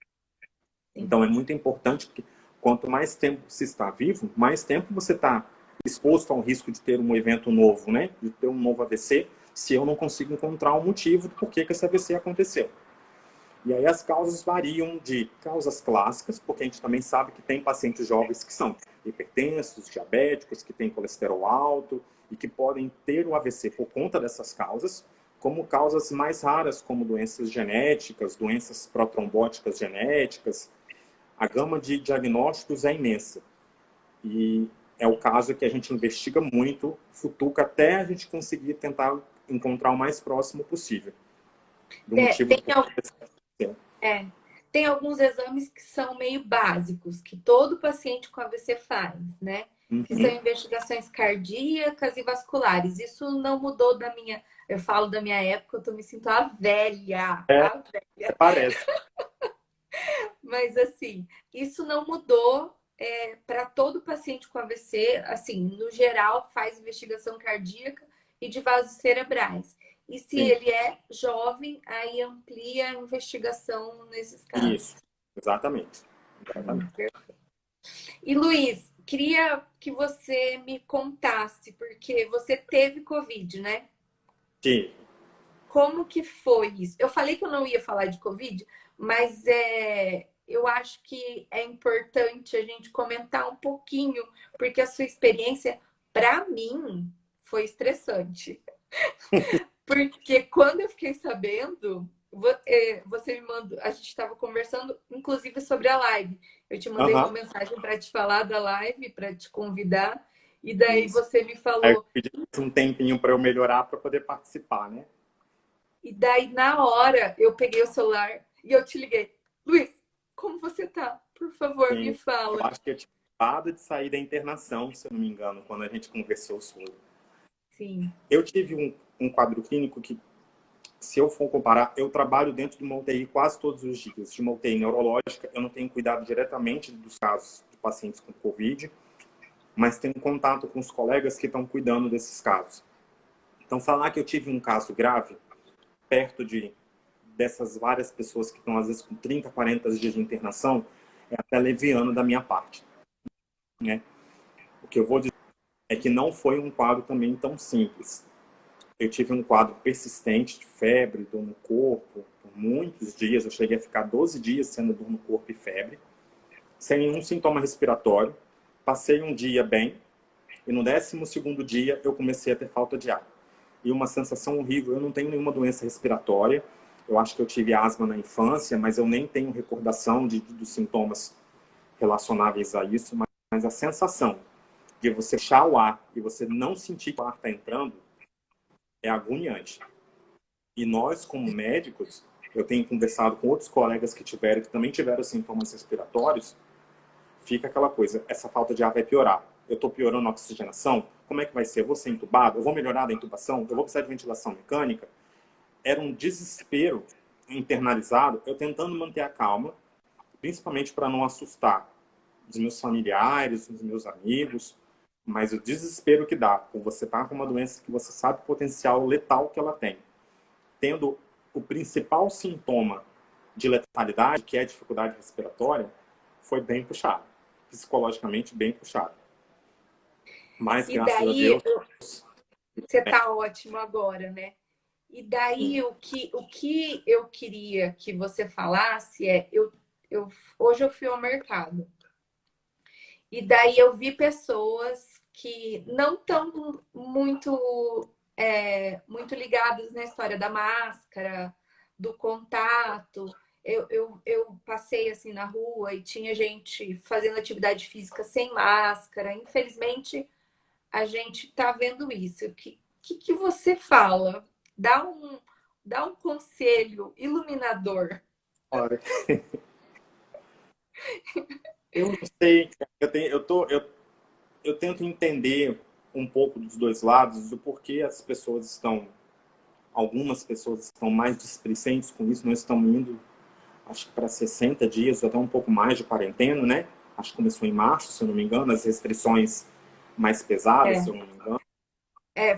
Sim. Então é muito importante, porque quanto mais tempo se está vivo, mais tempo você está exposto ao risco de ter um evento novo, né, de ter um novo AVC, se eu não consigo encontrar um motivo do porquê que esse AVC aconteceu. E aí as causas variam de causas clássicas, porque a gente também sabe que tem pacientes jovens que são hipertensos, diabéticos, que têm colesterol alto e que podem ter o AVC por conta dessas causas, como causas mais raras, como doenças genéticas, doenças protrombóticas genéticas. A gama de diagnósticos é imensa. E é o caso que a gente investiga muito, futuca até a gente conseguir tentar encontrar o mais próximo possível do motivo do porquê aconteceu. Tem alguns exames que são meio básicos, que todo paciente com AVC faz, né? Que são Uhum. investigações cardíacas e vasculares. Isso não mudou da minha. Eu falo da minha época, eu tô me sinto a velha, É, a velha. parece. Mas assim, isso não mudou para todo paciente com AVC. Assim, no geral, faz investigação cardíaca e de vasos cerebrais. E se Sim, ele é jovem, aí amplia a investigação nesses casos. isso. Exatamente. Exatamente. E Luiz, queria que você me contasse, porque você teve Covid, né? Sim. Como que foi isso? Eu falei que eu não ia falar de Covid, mas eu acho que é importante a gente comentar um pouquinho, porque a sua experiência, para mim, foi estressante. Porque quando eu fiquei sabendo, você me mandou, a gente estava conversando, inclusive, sobre a live. Eu te mandei uma Aham. mensagem para te falar da live, para te convidar, e daí Isso. você me Aí eu falou, pedi um tempinho para eu melhorar para poder participar, né? E daí, na hora, eu peguei o celular e eu te liguei. Luiz, como você tá? Por favor, me Sim, eu fala. acho que eu tinha acabado de sair da internação, se eu não me engano, quando a gente conversou sobre. Sim. Eu tive um quadro clínico que, se eu for comparar, eu trabalho dentro de uma UTI quase todos os dias. De uma UTI neurológica, eu não tenho cuidado diretamente dos casos de pacientes com Covid, mas tenho contato com os colegas que estão cuidando desses casos. Então, falar que eu tive um caso grave, perto dessas várias pessoas que estão, às vezes, com 30, 40 dias de internação, é até leviano da minha parte, né? O que eu vou dizer é que não foi um quadro também tão simples. Eu tive um quadro persistente de febre, dor no corpo, por muitos dias. Eu cheguei a ficar 12 dias sendo dor no corpo e febre, sem nenhum sintoma respiratório. Passei um dia bem, e no 12º dia eu comecei a ter falta de ar. E uma sensação horrível. Eu não tenho nenhuma doença respiratória. Eu acho que eu tive asma na infância, mas eu nem tenho recordação dos sintomas relacionáveis a isso. Mas a sensação de você fechar o ar e você não sentir que o ar está entrando é agoniante. E nós, como médicos, eu tenho conversado com outros colegas que também tiveram sintomas respiratórios, fica aquela coisa, essa falta de ar vai piorar. Eu estou piorando a oxigenação? Como é que vai ser? Eu vou ser entubado? Eu vou melhorar da intubação? Eu vou precisar de ventilação mecânica? Era um desespero internalizado, eu tentando manter a calma, principalmente para não assustar os meus familiares, os meus amigos, mas o desespero que dá por você estar com uma doença que você sabe o potencial letal que ela tem, tendo o principal sintoma de letalidade, que é a dificuldade respiratória, foi bem puxado, psicologicamente bem puxado. Mas, E graças a daí, Deus, você bem. tá ótimo agora, né? E daí, o que eu queria que você falasse é: hoje eu fui ao mercado. E daí eu vi pessoas que não estão muito ligadas na história da máscara, do contato. Eu passei assim na rua e tinha gente fazendo atividade física sem máscara. Infelizmente, a gente está vendo isso. O que você fala? Dá um conselho iluminador. Olha, eu não sei, eu tento entender um pouco dos dois lados, do porquê algumas pessoas estão mais displicentes com isso. Nós estamos indo, acho que para 60 dias, ou até um pouco mais de quarentena, né? Acho que começou em março, se eu não me engano, as restrições mais pesadas, se eu não me engano.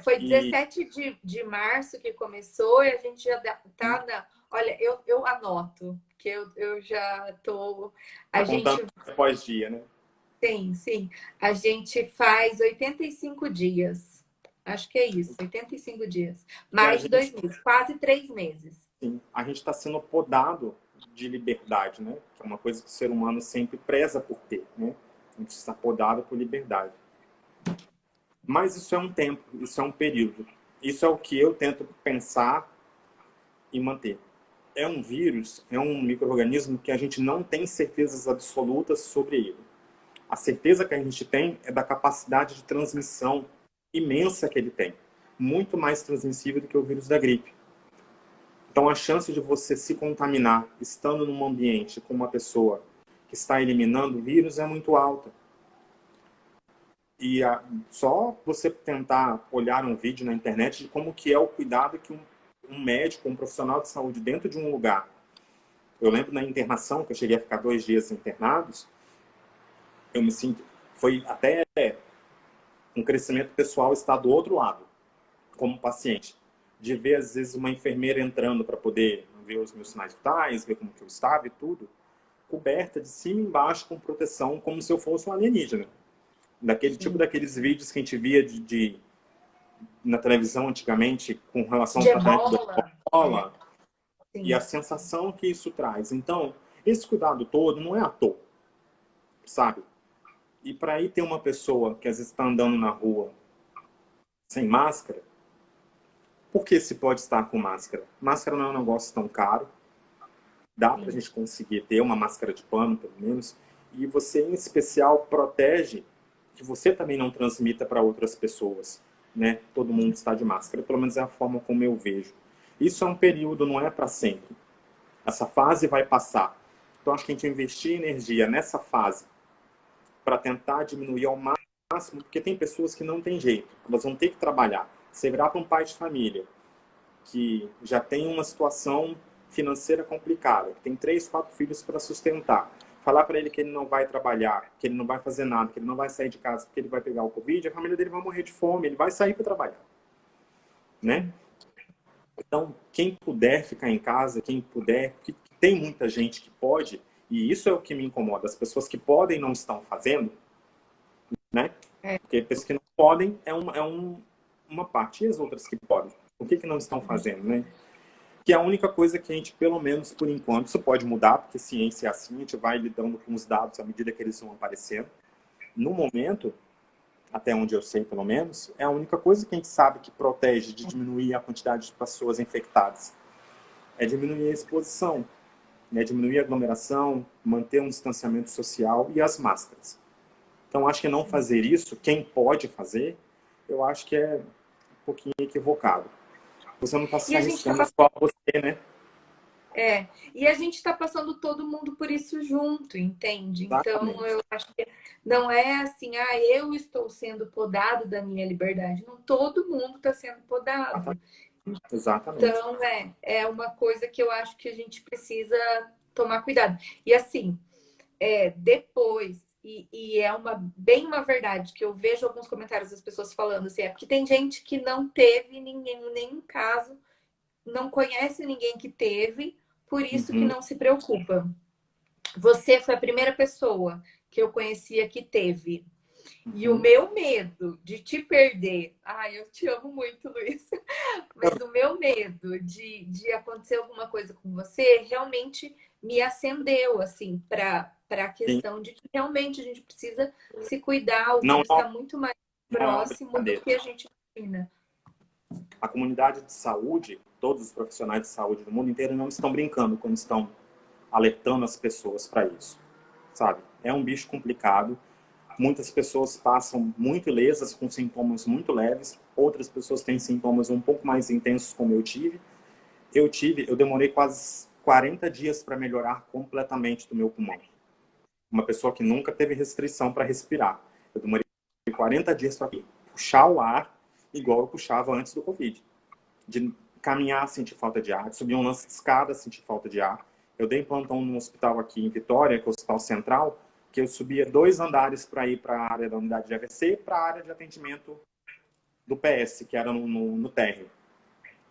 Foi E 17 de março que começou e a gente já tá na. Olha, eu anoto, que eu já tô. tá A contando gente após dia, né? tem, sim. A gente faz 85 dias. Acho que é isso, 85 dias. E a Mais de gente, 2 meses, quase 3 meses. sim, a gente está sendo podado de liberdade, né? Que é uma coisa que o ser humano sempre preza por ter, né? A gente está podado por liberdade. Mas isso é um tempo, isso é um período. Isso é o que eu tento pensar e manter. É um vírus, é um micro-organismo que a gente não tem certezas absolutas sobre ele. A certeza que a gente tem é da capacidade de transmissão imensa que ele tem. Muito mais transmissível do que o vírus da gripe. Então, a chance de você se contaminar estando num ambiente com uma pessoa que está eliminando o vírus é muito alta. E só você tentar olhar um vídeo na internet de como que é o cuidado que um médico, um profissional de saúde dentro de um lugar. Eu lembro na internação, que eu cheguei a ficar 2 dias internados, eu me sinto... Foi até um crescimento pessoal estar do outro lado, como paciente. De ver, às vezes, uma enfermeira entrando para poder ver os meus sinais vitais, ver como que eu estava e tudo, coberta de cima e embaixo com proteção, como se eu fosse um alienígena. Daqueles vídeos que a gente via na televisão antigamente com relação ao De tratamento da ebola. ebola e Sim. a sensação que isso traz. Então, esse cuidado todo não é à toa, sabe? E para aí ter uma pessoa que às vezes está andando na rua sem máscara, por que se pode estar com máscara? Máscara não é um negócio tão caro, dá para a gente conseguir ter uma máscara de pano, pelo menos, e você, em especial, protege que você também não transmita para outras pessoas, né? Todo mundo está de máscara, pelo menos é a forma como eu vejo. Isso é um período, não é para sempre. Essa fase vai passar. Então, acho que a gente investir energia nessa fase para tentar diminuir ao máximo, porque tem pessoas que não tem jeito, elas vão ter que trabalhar. Você virar para um pai de família que já tem uma situação financeira complicada, que tem 3, 4 filhos para sustentar, falar para ele que ele não vai trabalhar, que ele não vai fazer nada, que ele não vai sair de casa porque ele vai pegar o Covid, a família dele vai morrer de fome, ele vai sair para trabalhar, né? Então, quem puder ficar em casa, quem puder, que tem muita gente que pode, e isso é o que me incomoda, as pessoas que podem não estão fazendo, né? Porque pessoas que não podem uma parte, e as outras que podem? Por que não estão fazendo, né? Que é a única coisa que a gente, pelo menos por enquanto, isso pode mudar, porque ciência é assim, a gente vai lidando com os dados à medida que eles vão aparecendo. No momento, até onde eu sei pelo menos, é a única coisa que a gente sabe que protege de diminuir a quantidade de pessoas infectadas. É diminuir a exposição, né? Diminuir a aglomeração, manter um distanciamento social e as máscaras. Então, acho que não fazer isso, quem pode fazer, eu acho que é um pouquinho equivocado. Você não está se arriscando só você, né? E a gente está passando todo mundo por isso junto, entende? Exatamente. Então, eu acho que não é assim, eu estou sendo podado da minha liberdade. Não, todo mundo está sendo podado. Exatamente. Então, é uma coisa que eu acho que a gente precisa tomar cuidado. E assim, depois, e é bem uma verdade, que eu vejo alguns comentários das pessoas falando assim, porque tem gente que não teve nenhum caso, não conhece ninguém que teve, por isso que não se preocupa. Você foi a primeira pessoa que eu conhecia que teve. E o meu medo de te perder, eu te amo muito, Luiz, mas o meu medo de acontecer alguma coisa com você realmente me acendeu, assim, para a questão de que realmente a gente precisa se cuidar, o vírus está muito mais próximo do que a gente imagina. A comunidade de saúde, todos os profissionais de saúde do mundo inteiro não estão brincando quando estão alertando as pessoas para isso, sabe? É um bicho complicado. Muitas pessoas passam muito ilesas com sintomas muito leves, outras pessoas têm sintomas um pouco mais intensos, como eu tive. Eu demorei quase 40 dias para melhorar completamente do meu pulmão. Uma pessoa que nunca teve restrição para respirar. Eu demorei 40 dias para puxar o ar igual eu puxava antes do Covid. De caminhar, sentir falta de ar, de subir um lance de escada, sentir falta de ar. Eu dei plantão num hospital aqui em Vitória, que é o Hospital Central, que eu subia 2 andares para ir para a área da unidade de AVC e para a área de atendimento do PS, que era no térreo.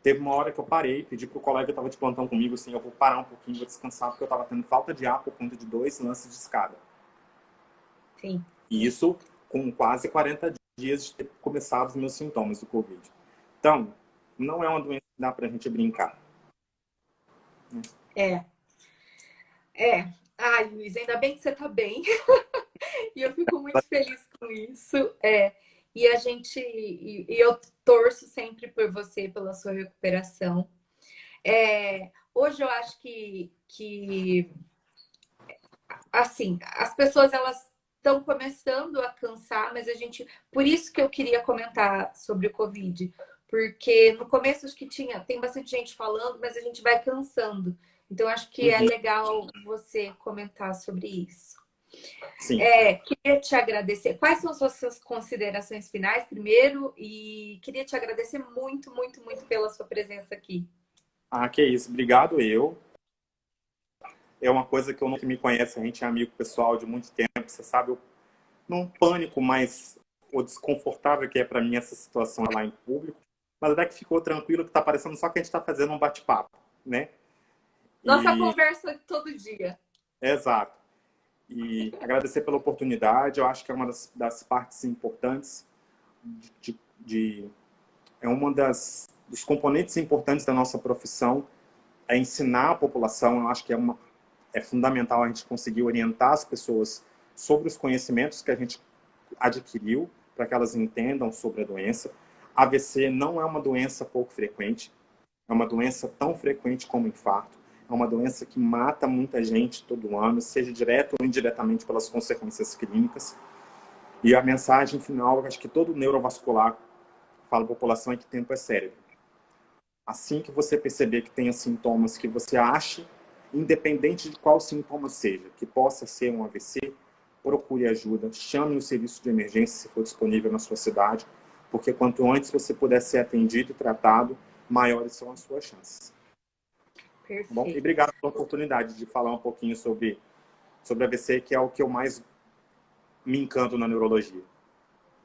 Teve uma hora que eu parei, pedi para o colega que estava de plantão comigo, assim, eu vou parar um pouquinho, vou descansar, porque eu estava tendo falta de ar por conta de 2 lances de escada. Sim. E isso com quase 40 dias de ter começado os meus sintomas do Covid. Então, não é uma doença que dá para a gente brincar. Ai, Luiz, ainda bem que você tá bem. E eu fico muito feliz com isso. E eu torço sempre por você, pela sua recuperação. Hoje eu acho que assim, as pessoas elas estão começando a cansar, mas por isso que eu queria comentar sobre o Covid, porque no começo acho que tem bastante gente falando, mas a gente vai cansando. Então acho que é legal você comentar sobre isso. Sim. Queria te agradecer. Quais são as suas considerações finais primeiro? E queria te agradecer muito, muito, muito pela sua presença aqui. Que isso. Obrigado eu. É uma coisa que me conhece, a gente é amigo pessoal de muito tempo, você sabe, num pânico mais o desconfortável que é para mim essa situação lá em público, mas até que ficou tranquilo, que tá parecendo só que a gente tá fazendo um bate-papo, né? Nossa conversa todo dia. Exato. E agradecer pela oportunidade, eu acho que é uma das partes importantes é uma dos componentes importantes da nossa profissão, é ensinar a população. Eu acho que é fundamental a gente conseguir orientar as pessoas sobre os conhecimentos que a gente adquiriu, para que elas entendam sobre a doença. AVC não é uma doença pouco frequente, é uma doença tão frequente como infarto, é uma doença que mata muita gente todo ano, seja direto ou indiretamente pelas consequências clínicas. E a mensagem final, acho que todo neurovascular fala à população, é que tempo é cérebro. Assim que você perceber que tenha sintomas que você ache, independente de qual sintoma seja, que possa ser um AVC, procure ajuda, chame o serviço de emergência se for disponível na sua cidade, porque quanto antes você puder ser atendido e tratado, maiores são as suas chances. Bom, e Perfeito. obrigado pela oportunidade de falar um pouquinho sobre AVC, que é o que eu mais me encanto na neurologia.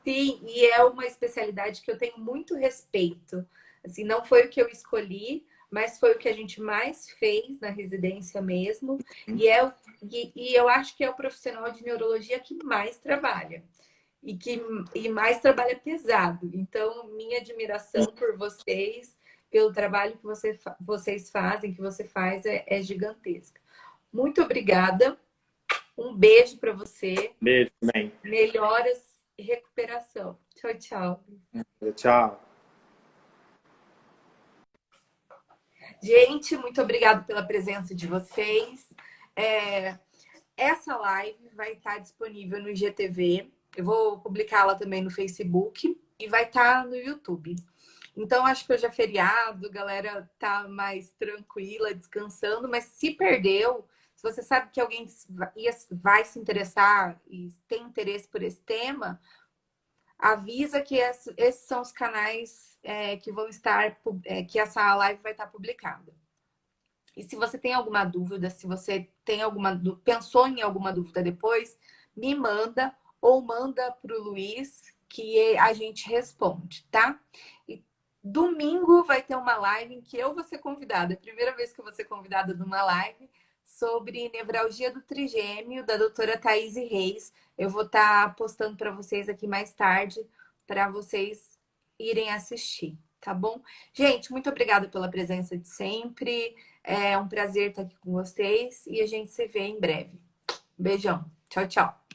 Sim, e é uma especialidade que eu tenho muito respeito. Assim, não foi o que eu escolhi, mas foi o que a gente mais fez na residência mesmo. E eu acho que é o profissional de neurologia que mais trabalha. E mais trabalha pesado. Então, minha admiração por vocês, pelo trabalho que vocês fazem, que você faz, é gigantesca. Muito obrigada. Um beijo para você. Beijo, bem. Melhoras e recuperação. Tchau, tchau. Tchau. Gente, muito obrigada pela presença de vocês. Essa live vai estar disponível no IGTV. Eu vou publicá-la também no Facebook e vai estar no YouTube. Então, acho que hoje é feriado, a galera tá mais tranquila, descansando, mas se perdeu, se você sabe que alguém vai se interessar e tem interesse por esse tema, avisa que esses são os canais que vão estar, que essa live vai estar publicada. E se você tem alguma dúvida, se você tem pensou em alguma dúvida depois, me manda ou manda para o Luiz que a gente responde, tá? E domingo vai ter uma live em que eu vou ser convidada. É a primeira vez que eu vou ser convidada numa live sobre nevralgia do trigêmeo, da doutora Thaís Reis. Eu vou estar postando para vocês aqui mais tarde, para vocês irem assistir, tá bom? Gente, muito obrigada pela presença de sempre. É um prazer estar aqui com vocês e a gente se vê em breve. Beijão. Tchau, tchau.